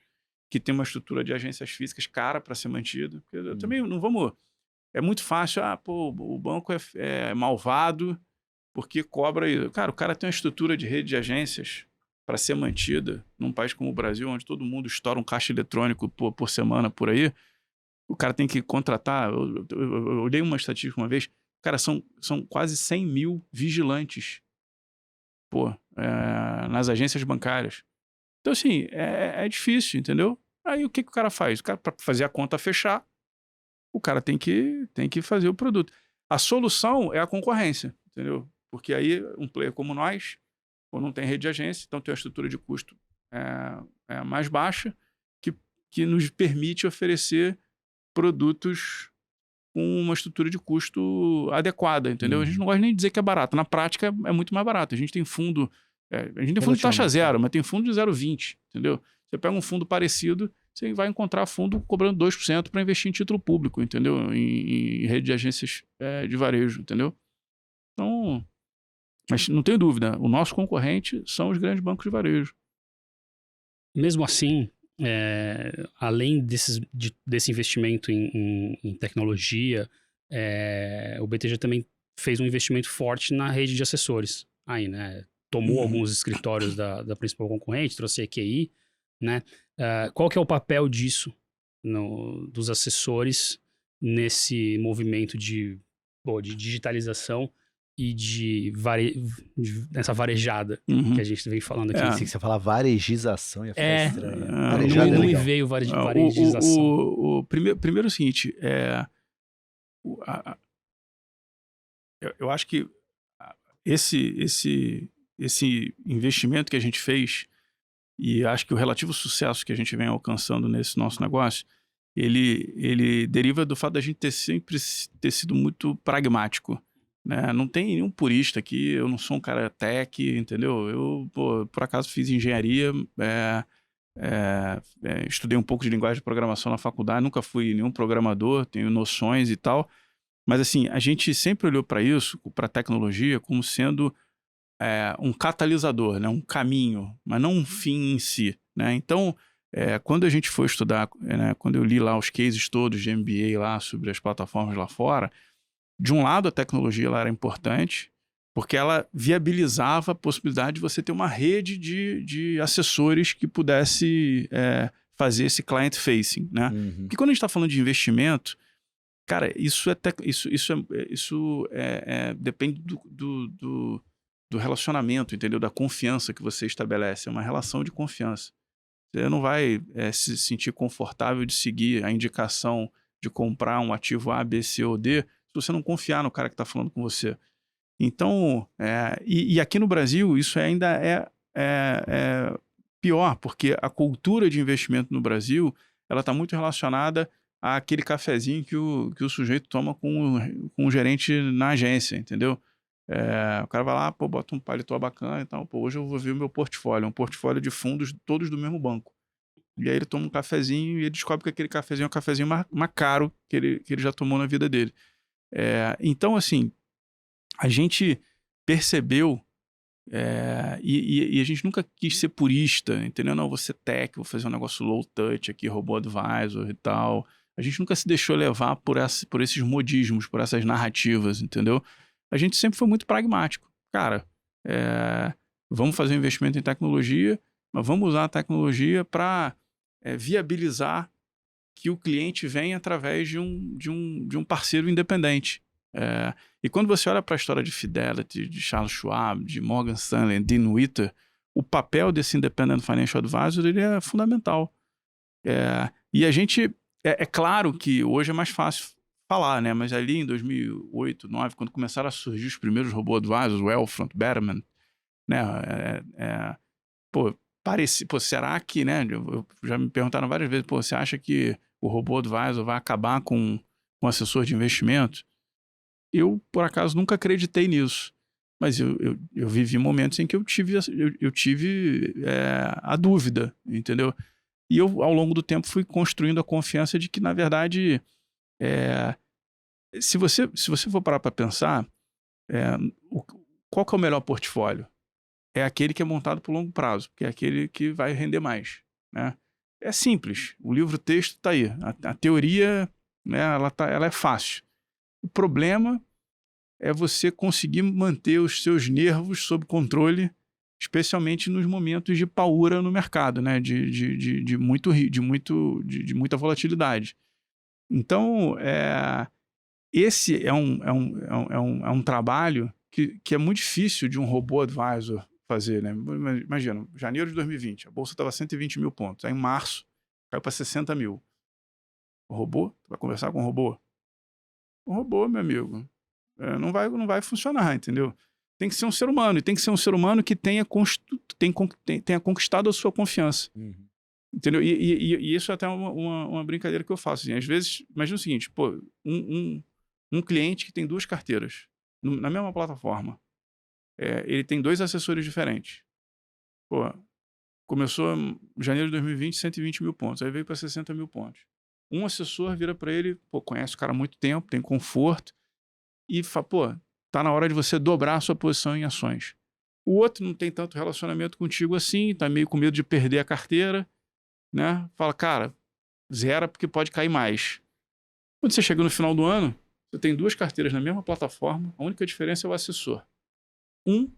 que tem uma estrutura de agências físicas cara para ser mantida. Também não vamos... É muito fácil, o banco é malvado porque cobra... Cara, o cara tem uma estrutura de rede de agências para ser mantida num país como o Brasil, onde todo mundo estoura um caixa eletrônico por semana por aí. O cara tem que contratar... Eu olhei uma estatística uma vez, cara, são quase 100 mil vigilantes nas agências bancárias. Então, assim, é difícil, entendeu? Aí o que o cara faz? O cara, para fazer a conta fechar, o cara tem que fazer o produto. A solução é a concorrência, entendeu? Porque aí um player como nós, ou não tem rede de agência, então tem uma estrutura de custo mais baixa, que nos permite oferecer produtos com uma estrutura de custo adequada, entendeu? A gente não gosta nem de dizer que é barato. Na prática, é muito mais barato. A gente tem fundo... a gente tem fundo de taxa zero, mas tem fundo de 0,20, entendeu? Você pega um fundo parecido, você vai encontrar fundo cobrando 2% para investir em título público, entendeu? Em rede de agências de varejo, entendeu? Então, mas não tenho dúvida, o nosso concorrente são os grandes bancos de varejo. Mesmo assim, além desse investimento em tecnologia, o BTG também fez um investimento forte na rede de assessores. Aí, né? Tomou alguns escritórios da principal concorrente, trouxe a EQI, né? Qual que é o papel disso, dos assessores, nesse movimento de digitalização e nessa varejada que a gente vem falando aqui? Se você falar varejização, ia ficar estranho. Não me veio varejização. Primeiro é o seguinte, eu acho que esse investimento que a gente fez, e acho que o relativo sucesso que a gente vem alcançando nesse nosso negócio, ele deriva do fato da gente sempre ter sido muito pragmático, né? Não tem nenhum purista aqui, eu não sou um cara tech, entendeu? Eu, por acaso, fiz engenharia, estudei um pouco de linguagem de programação na faculdade, nunca fui nenhum programador, tenho noções e tal, mas assim, a gente sempre olhou para isso, para a tecnologia, como sendo um catalisador, né? Um caminho, mas não um fim em si, né? Então, quando a gente foi estudar, né? Quando eu li lá os cases todos de MBA lá sobre as plataformas lá fora, de um lado a tecnologia ela era importante, porque ela viabilizava a possibilidade de você ter uma rede de assessores que pudesse fazer esse client facing, né? Porque quando a gente está falando de investimento, cara, isso depende do relacionamento, entendeu? Da confiança que você estabelece. É uma relação de confiança. Você não vai se sentir confortável de seguir a indicação de comprar um ativo A, B, C ou D se você não confiar no cara que está falando com você. Então, e aqui no Brasil, isso ainda é pior, porque a cultura de investimento no Brasil, ela está muito relacionada àquele cafezinho que o sujeito toma com o gerente na agência, entendeu? O cara vai lá, bota um paletó bacana e tal, hoje eu vou ver o meu portfólio, um portfólio de fundos todos do mesmo banco. E aí ele toma um cafezinho e ele descobre que aquele cafezinho é um cafezinho mais caro que ele já tomou na vida dele. Então, assim, a gente percebeu e a gente nunca quis ser purista, entendeu? Não, vou ser tech, vou fazer um negócio low touch aqui, robô advisor e tal. A gente nunca se deixou levar por esses modismos, por essas narrativas, entendeu? A gente sempre foi muito pragmático. Cara, vamos fazer um investimento em tecnologia, mas vamos usar a tecnologia para viabilizar que o cliente venha através de um parceiro independente. E quando você olha para a história de Fidelity, de Charles Schwab, de Morgan Stanley, Dean Witter, o papel desse Independent Financial Advisor ele é fundamental. E a gente... É claro que hoje é mais fácil falar, né? Mas ali em 2008, 2009, quando começaram a surgir os primeiros robô advisors, o Wealthfront, Betterment, né? Será que, né? Já me perguntaram várias vezes, você acha que o robô advisor vai acabar com um assessor de investimento? Eu, por acaso, nunca acreditei nisso. Mas eu vivi momentos em que eu tive a dúvida, entendeu? E eu, ao longo do tempo, fui construindo a confiança de que, na verdade, se você for parar para pensar, qual que é o melhor portfólio? É aquele que é montado por longo prazo, porque é aquele que vai render mais, né? É simples, o livro-texto está aí, a teoria, né, ela é fácil. O problema é você conseguir manter os seus nervos sob controle, especialmente nos momentos de paura no mercado, né? de muita volatilidade. Então, esse é um trabalho que é muito difícil de um robô advisor fazer, né? Imagina, janeiro de 2020, a bolsa estava 120 mil pontos. Aí em março, caiu para 60 mil. O robô? Tu vai conversar com o robô? O robô, meu amigo, não vai funcionar, entendeu? Tem que ser um ser humano, e tem que ser um ser humano que tenha conquistado a sua confiança. Uhum. Entendeu? E isso é até uma brincadeira que eu faço. Assim. Às vezes, imagina o seguinte, pô, um cliente que tem 2 carteiras na mesma plataforma, ele tem 2 assessores diferentes. Pô, começou em janeiro de 2020, 120 mil pontos, aí veio para 60 mil pontos. Um assessor vira para ele, pô, conhece o cara há muito tempo, tem conforto, e fala, pô, tá na hora de você dobrar a sua posição em ações. O outro não tem tanto relacionamento contigo assim, tá meio com medo de perder a carteira, né? Fala, cara, zera porque pode cair mais. Quando você chega no final do ano, você tem 2 carteiras na mesma plataforma, a única diferença é o assessor. Um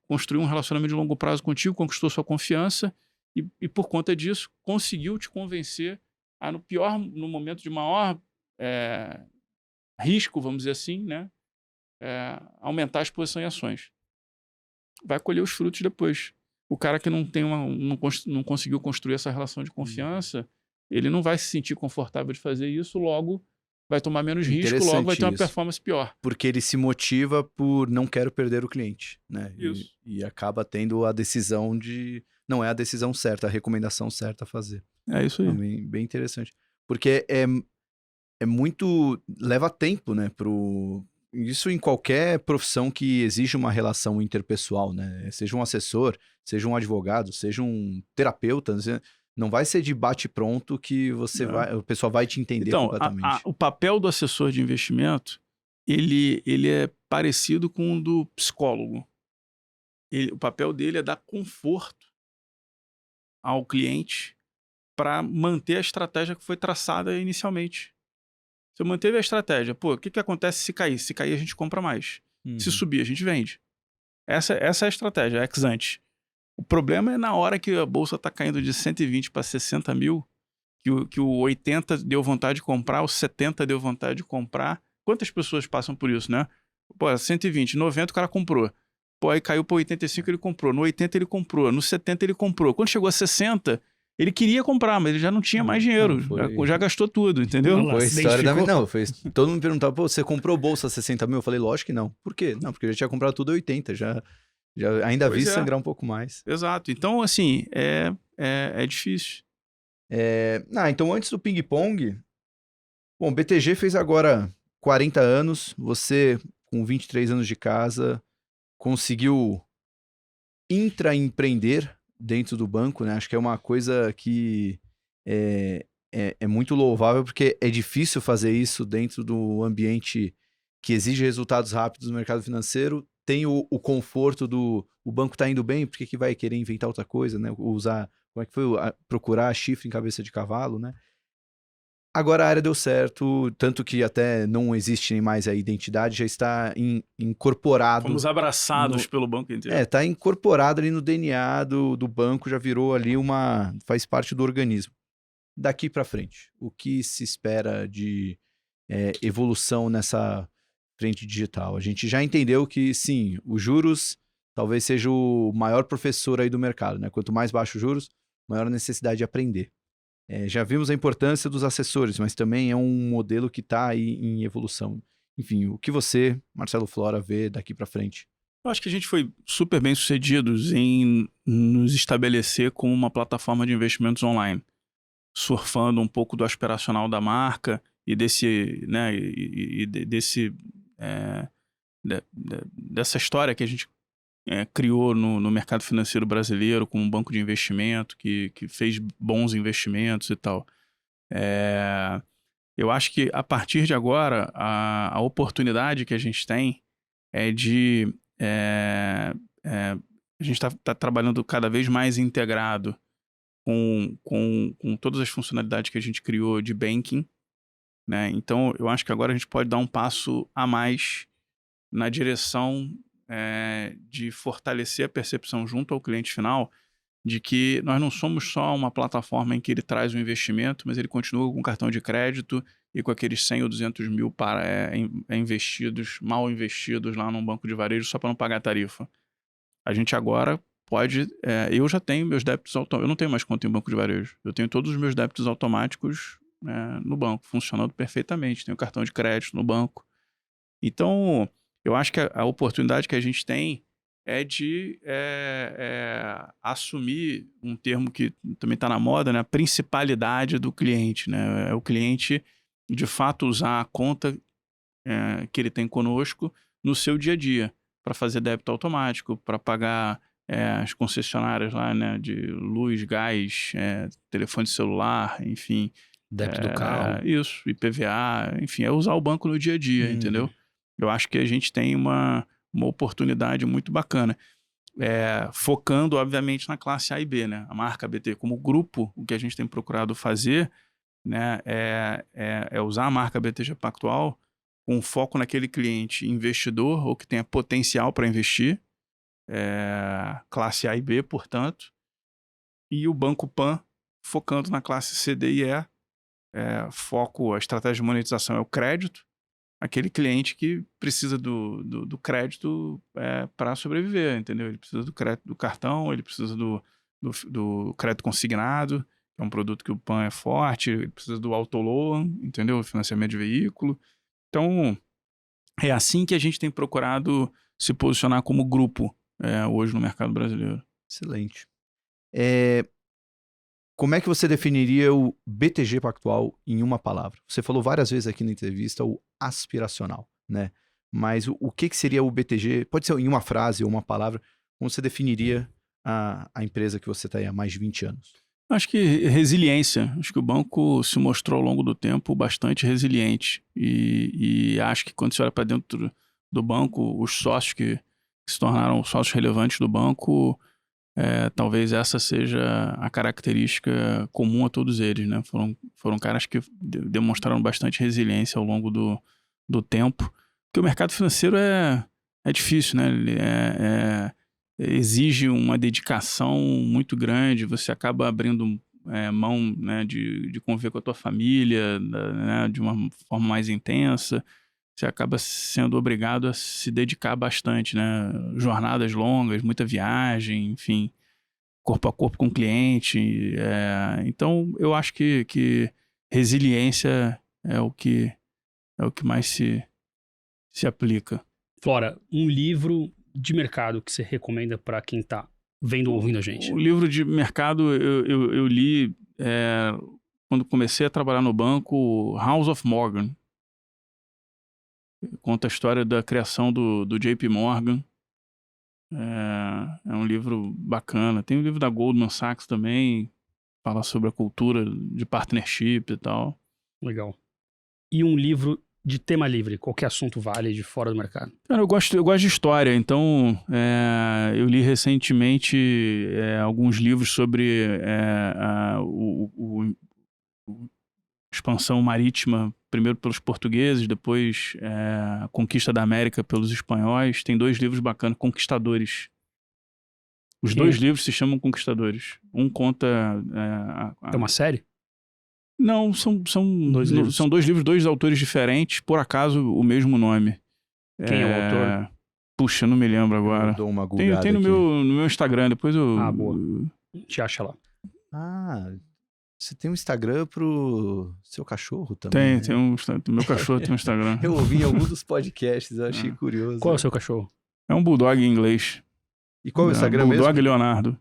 construiu um relacionamento de longo prazo contigo, conquistou sua confiança e por conta disso conseguiu te convencer a no momento de maior risco, vamos dizer assim, né? Aumentar a exposição em ações. Vai colher os frutos depois. O cara que não conseguiu construir essa relação de confiança, ele não vai se sentir confortável de fazer isso, logo vai tomar menos risco, logo vai ter uma performance pior. Porque ele se motiva por não quero perder o cliente, né? Isso. E acaba tendo a decisão de... Não é a decisão certa, a recomendação certa a fazer. É isso aí. Bem interessante. Porque é muito... Leva tempo, né? Isso em qualquer profissão que exige uma relação interpessoal, né? Seja um assessor, seja um advogado, seja um terapeuta, não vai ser de bate-pronto que o pessoal vai te entender completamente. O papel do assessor de investimento, ele é parecido com o do psicólogo. O papel dele é dar conforto ao cliente para manter a estratégia que foi traçada inicialmente. Você manteve a estratégia, pô, o que acontece se cair? Se cair, a gente compra mais. Se subir, a gente vende. Essa é a estratégia, ex ante. O problema é na hora que a bolsa está caindo de 120 para 60 mil, que o 80 deu vontade de comprar, o 70 deu vontade de comprar. Quantas pessoas passam por isso, né? Pô, 120, 90 o cara comprou. Pô, aí caiu para 85 ele comprou. No 80 ele comprou. No 70 ele comprou. Quando chegou a 60... Ele queria comprar, mas ele já não tinha mais dinheiro. Já gastou tudo, entendeu? Foi a história da... Não, todo mundo perguntava, pô, você comprou bolsa a 60 mil? Eu falei, lógico que não. Por quê? Não, porque eu já tinha comprado tudo a 80, já ainda vi sangrar um pouco mais. Exato. Então, assim, é difícil. Então antes do ping-pong, bom, BTG fez agora 40 anos, você com 23 anos de casa, conseguiu intraempreender dentro do banco, né? Acho que é uma coisa que é muito louvável, porque é difícil fazer isso dentro do ambiente que exige resultados rápidos no mercado financeiro. Tem o conforto o banco tá indo bem, por que vai querer inventar outra coisa, né? Usar, como é que foi? Procurar chifre em cabeça de cavalo, né? Agora a área deu certo, tanto que até não existe nem mais a identidade, já está incorporado. Fomos abraçados pelo banco inteiro. Está incorporado ali no DNA do banco, já virou ali faz parte do organismo. Daqui para frente, o que se espera de evolução nessa frente digital? A gente já entendeu que, sim, os juros talvez seja o maior professor aí do mercado, né? Quanto mais baixo os juros, maior a necessidade de aprender. Já vimos a importância dos assessores, mas também é um modelo que está aí em evolução. Enfim, o que você, Marcelo Flora, vê daqui para frente? Eu acho que a gente foi super bem sucedidos em nos estabelecer como uma plataforma de investimentos online, surfando um pouco do aspiracional da marca e dessa história que a gente criou no mercado financeiro brasileiro como um banco de investimento que fez bons investimentos e tal. eu acho que a partir de agora, a oportunidade que a gente tem é de... a gente está trabalhando cada vez mais integrado com todas as funcionalidades que a gente criou de banking, né? Então, eu acho que agora a gente pode dar um passo a mais na direção de fortalecer a percepção junto ao cliente final de que nós não somos só uma plataforma em que ele traz o investimento, mas ele continua com cartão de crédito e com aqueles 100 ou 200 mil investidos, mal investidos lá num banco de varejo só para não pagar tarifa. A gente agora pode... eu já tenho meus débitos automáticos. Eu não tenho mais conta em banco de varejo. Eu tenho todos os meus débitos automáticos no banco, funcionando perfeitamente. Tenho cartão de crédito no banco. Então, eu acho que a oportunidade que a gente tem é de assumir um termo que também está na moda, né? A principalidade do cliente, né? É o cliente, de fato, usar a conta que ele tem conosco no seu dia a dia, para fazer débito automático, para pagar as concessionárias lá, né? De luz, gás, telefone celular, enfim. Débito do carro. Isso, IPVA, enfim, é usar o banco no dia a dia, entendeu? Eu acho que a gente tem uma oportunidade muito bacana. Focando, obviamente, na classe A e B, né? A marca BT como grupo, o que a gente tem procurado fazer, né, é usar a marca BTG Pactual com foco naquele cliente investidor ou que tenha potencial para investir, classe A e B, portanto, e o Banco Pan focando na classe C, D e E. A estratégia de monetização é o crédito, aquele cliente que precisa do crédito para sobreviver, entendeu? Ele precisa do crédito do cartão, ele precisa do crédito consignado, que é um produto que o PAN é forte, ele precisa do autoloan, entendeu? Financiamento de veículo. Então, é assim que a gente tem procurado se posicionar como grupo hoje no mercado brasileiro. Excelente. Como é que você definiria o BTG Pactual em uma palavra? Você falou várias vezes aqui na entrevista o aspiracional, né? Mas o que seria o BTG? Pode ser em uma frase ou uma palavra. Como você definiria a empresa que você está aí há mais de 20 anos? Acho que resiliência. Acho que o banco se mostrou ao longo do tempo bastante resiliente. E acho que quando você olha para dentro do banco, os sócios que se tornaram sócios relevantes do banco... talvez essa seja a característica comum a todos eles, né? Foram caras que demonstraram bastante resiliência ao longo do tempo, porque o mercado financeiro é difícil, né? Ele exige uma dedicação muito grande, você acaba abrindo mão, né, de conviver com a tua família, né, de uma forma mais intensa. Você acaba sendo obrigado a se dedicar bastante, né? Jornadas longas, muita viagem, enfim, corpo a corpo com o cliente. Então, eu acho que resiliência é o que mais se aplica. Flora, um livro de mercado que você recomenda para quem está vendo ou ouvindo a gente? O livro de mercado eu li quando comecei a trabalhar no banco, House of Morgan. Conta a história da criação do JP Morgan. É um livro bacana. Tem o livro da Goldman Sachs também, fala sobre a cultura de partnership e tal. Legal. E um livro de tema livre, qualquer assunto vale de fora do mercado? Cara, eu gosto de história, então eu li recentemente alguns livros sobre a expansão marítima, primeiro pelos portugueses, depois a conquista da América pelos espanhóis. Tem 2 livros bacanas, Conquistadores. Os 2 livros se chamam Conquistadores. Um conta... É uma série? Não, são 2 livros. São 2 livros, 2 autores diferentes, por acaso o mesmo nome. Quem é o autor? Puxa, não me lembro agora. Eu dou uma googada tem no meu Instagram, depois eu... boa. Te acha lá. Você tem um Instagram pro seu cachorro também? Tem meu cachorro tem um Instagram. Eu ouvi em algum dos podcasts, eu achei curioso. Qual é o seu cachorro? É um bulldog em inglês. E qual é o Instagram mesmo? Bulldog Leonardo.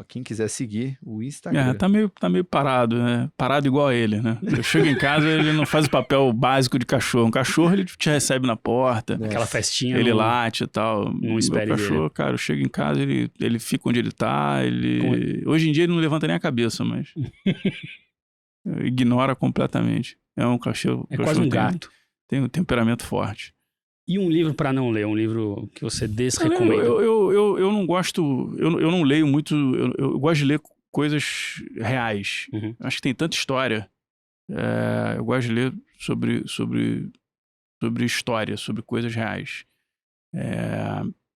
Quem quiser seguir o Instagram. Tá meio parado, né? Parado igual a ele, né? Eu chego em casa, ele não faz o papel básico de cachorro. Um cachorro, ele te recebe na porta. Aquela festinha. Ele late e tal. Não espere o cachorro, cara, eu chego em casa, ele fica onde ele tá. Hoje em dia ele não levanta nem a cabeça, mas... ignora completamente. É um cachorro. É quase um gato. Tem um temperamento forte. E um livro pra não ler? Um livro que você desrecomenda? Eu não gosto... Eu não leio muito... Eu gosto de ler coisas reais. Uhum. Acho que tem tanta história. Eu gosto de ler sobre história, sobre coisas reais.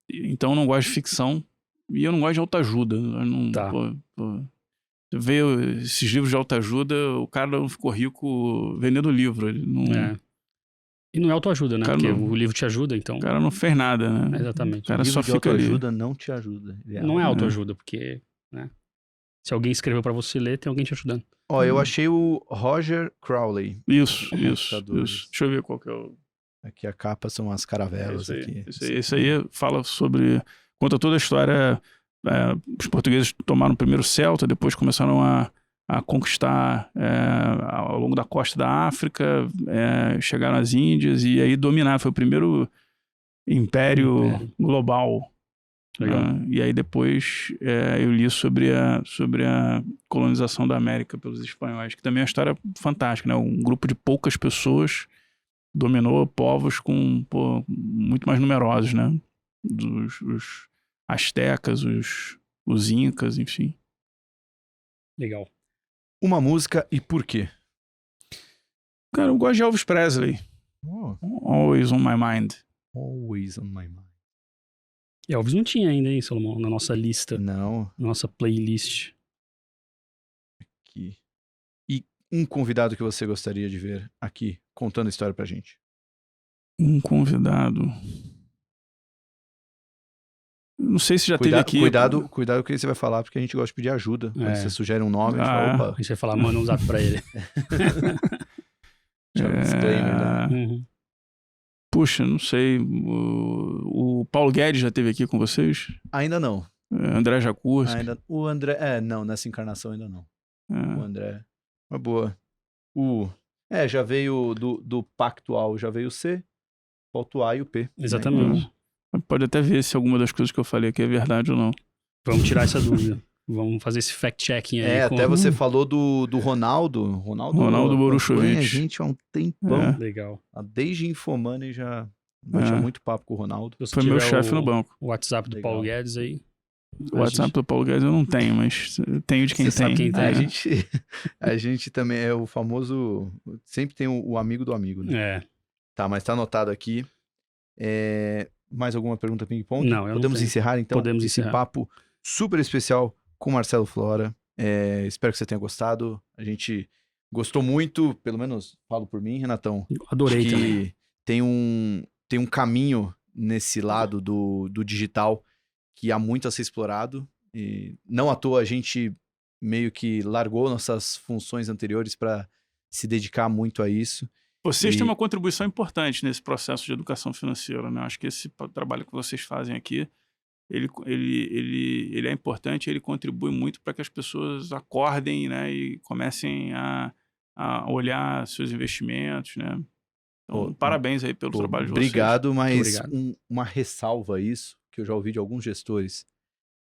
Então eu não gosto de ficção e eu não gosto de autoajuda. Tá. Você vê esses livros de autoajuda, o cara não ficou rico vendendo livro. Ele não, E não é autoajuda, né? Porque o livro te ajuda, então... O cara não fez nada, né? Exatamente. O cara O livro só de fica ali. autoajuda não te ajuda. Não é autoajuda, porque... Né? Se alguém escreveu pra você ler, tem alguém te ajudando. Ó, eu achei o Roger Crowley. Isso. Computadores. Deixa eu ver qual que é o... Aqui a capa são as caravelas. Aqui. Esse aí fala sobre... Conta toda a história. Os portugueses tomaram o primeiro Celta, depois começaram a conquistar ao longo da costa da África, chegaram às Índias e aí dominaram. Foi o primeiro império global. E aí depois eu li sobre a colonização da América pelos espanhóis, que também é uma história fantástica, né? Um grupo de poucas pessoas dominou povos muito mais numerosos, né? Os astecas, os incas, enfim. Legal. Uma música e por quê? Cara, eu gosto de Elvis Presley. Always on my mind. Always on my mind. Elvis não tinha ainda, hein, Salomão? Na nossa lista. Não. Na nossa playlist. Aqui. E um convidado que você gostaria de ver aqui, contando a história pra gente? Um convidado... Não sei se já teve aqui. Cuidado com o que você vai falar, porque a gente gosta de pedir ajuda. Quando você sugere um nome, a gente fala, opa. A gente vai falar, manda um zap pra ele. Disclaimer, né? Uhum. Puxa, não sei. O Paulo Guedes já teve aqui com vocês? Ainda não. André Jacurski? O André... não, nessa encarnação ainda não. O André... Uma boa. Já veio do Pactual, já veio o C, falta o A e o P. Exatamente. Né? Pode até ver se alguma das coisas que eu falei aqui é verdade ou não. Vamos tirar essa dúvida. Vamos fazer esse fact-checking aí. Até você falou do Ronaldo. Ronaldo Boruchovic. A gente há um tempão. Legal. Desde Infomoney já tinha muito papo com o Ronaldo. Foi meu chefe no banco. O WhatsApp do Paulo Guedes aí. O WhatsApp do Paulo Guedes eu não tenho, mas tenho de quem tem. Sabe quem tem. A gente também é o famoso... Sempre tem o amigo do amigo, né? Tá, mas tá anotado aqui. Mais alguma pergunta ping-pong? Não, eu Podemos não tenho. encerrar, então, Podemos esse encerrar. papo super especial com Marcelo Flora. Espero que você tenha gostado. A gente gostou muito, pelo menos falo por mim, Renatão. Adorei que também. Tem um caminho nesse lado do digital que há muito a ser explorado. E não à toa a gente meio que largou nossas funções anteriores para se dedicar muito a isso. Vocês têm uma contribuição importante nesse processo de educação financeira, né? Acho que esse trabalho que vocês fazem aqui, ele é importante, ele contribui muito para que as pessoas acordem, né? E comecem a olhar seus investimentos, né? Então, parabéns aí pelo trabalho de vocês. Obrigado, mas obrigado. Uma ressalva a isso, que eu já ouvi de alguns gestores.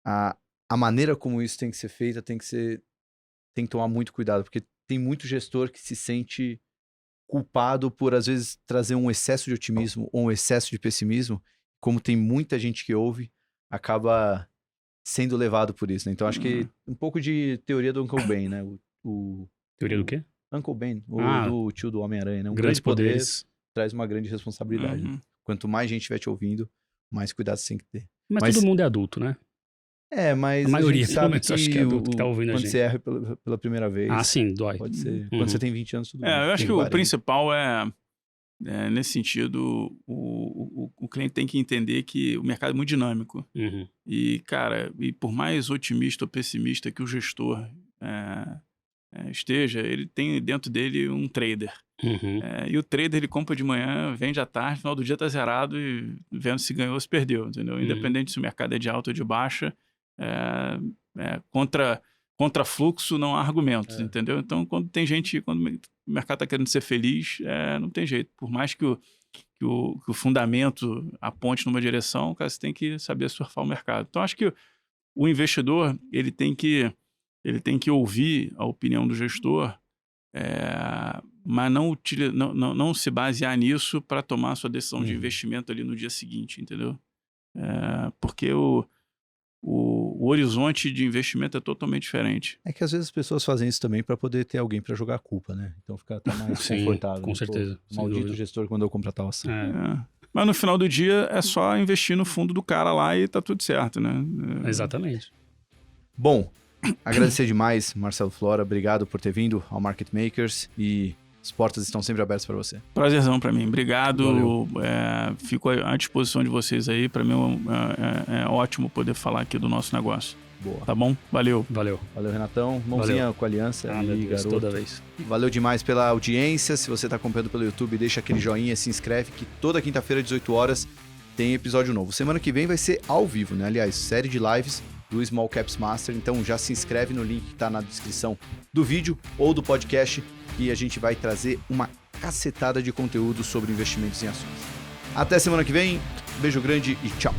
A maneira como isso tem que ser feita tem que tomar muito cuidado, porque tem muito gestor que se sente culpado por, às vezes, trazer um excesso de otimismo ou um excesso de pessimismo. Como tem muita gente que ouve, acaba sendo levado por isso, né? Então, acho que um pouco de teoria do Uncle Ben, né? Teoria do quê? Uncle Ben, do tio do Homem-Aranha, né? Grandes poderes traz uma grande responsabilidade. Né? Quanto mais gente estiver te ouvindo, mais cuidado você tem que ter. Mas todo mundo é adulto, né? Mas a maioria, gente sabe que acho que é adulto que tá ouvindo a quando gente. você erra pela primeira vez... sim, dói. Pode ser. Quando você tem 20 anos, tudo bem. Eu acho que o principal nesse sentido, o cliente tem que entender que o mercado é muito dinâmico. E, cara, por mais otimista ou pessimista que o gestor esteja, ele tem dentro dele um trader. E o trader, ele compra de manhã, vende à tarde, no final do dia tá zerado e vendo se ganhou ou se perdeu, entendeu? Independente se o mercado é de alta ou de baixa, contra fluxo não há argumentos, entendeu? Então, quando o mercado tá querendo ser feliz, não tem jeito. Por mais que o fundamento aponte numa direção, cara, você tem que saber surfar o mercado. Então, acho que o investidor, ele tem que ouvir a opinião do gestor mas não se basear nisso para tomar a sua decisão de investimento ali no dia seguinte, entendeu? Porque o horizonte de investimento é totalmente diferente. É que às vezes as pessoas fazem isso também para poder ter alguém para jogar a culpa, né? Então fica até mais confortável. Com certeza. Pô, maldito gestor que mandou comprar tal ação. Mas no final do dia é só investir no fundo do cara lá e tá tudo certo, né? Exatamente. Bom, agradecer demais, Marcelo Flora. Obrigado por ter vindo ao Market Makers e as portas estão sempre abertas para você. Prazerzão para mim. Obrigado. Fico à disposição de vocês aí. Para mim é ótimo poder falar aqui do nosso negócio. Boa. Tá bom? Valeu. Valeu, Renatão. Mãozinha com a aliança. Meu Deus, garoto. toda vez. Valeu demais pela audiência. Se você está acompanhando pelo YouTube, deixa aquele joinha, se inscreve, que toda quinta-feira, 18 horas, tem episódio novo. Semana que vem vai ser ao vivo, né? Aliás, série de lives do Small Caps Master. Então já se inscreve no link que está na descrição do vídeo ou do podcast, que a gente vai trazer uma cacetada de conteúdo sobre investimentos em ações. Até semana que vem. Beijo grande e tchau.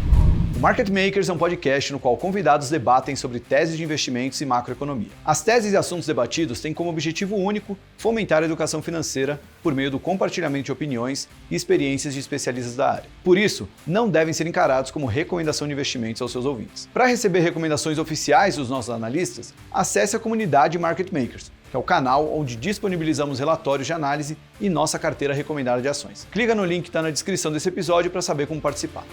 O Market Makers é um podcast no qual convidados debatem sobre teses de investimentos e macroeconomia. As teses e assuntos debatidos têm como objetivo único fomentar a educação financeira por meio do compartilhamento de opiniões e experiências de especialistas da área. Por isso, não devem ser encarados como recomendação de investimentos aos seus ouvintes. Para receber recomendações oficiais dos nossos analistas, acesse a comunidade Market Makers, que é o canal onde disponibilizamos relatórios de análise e nossa carteira recomendada de ações. Clica no link que está na descrição desse episódio para saber como participar.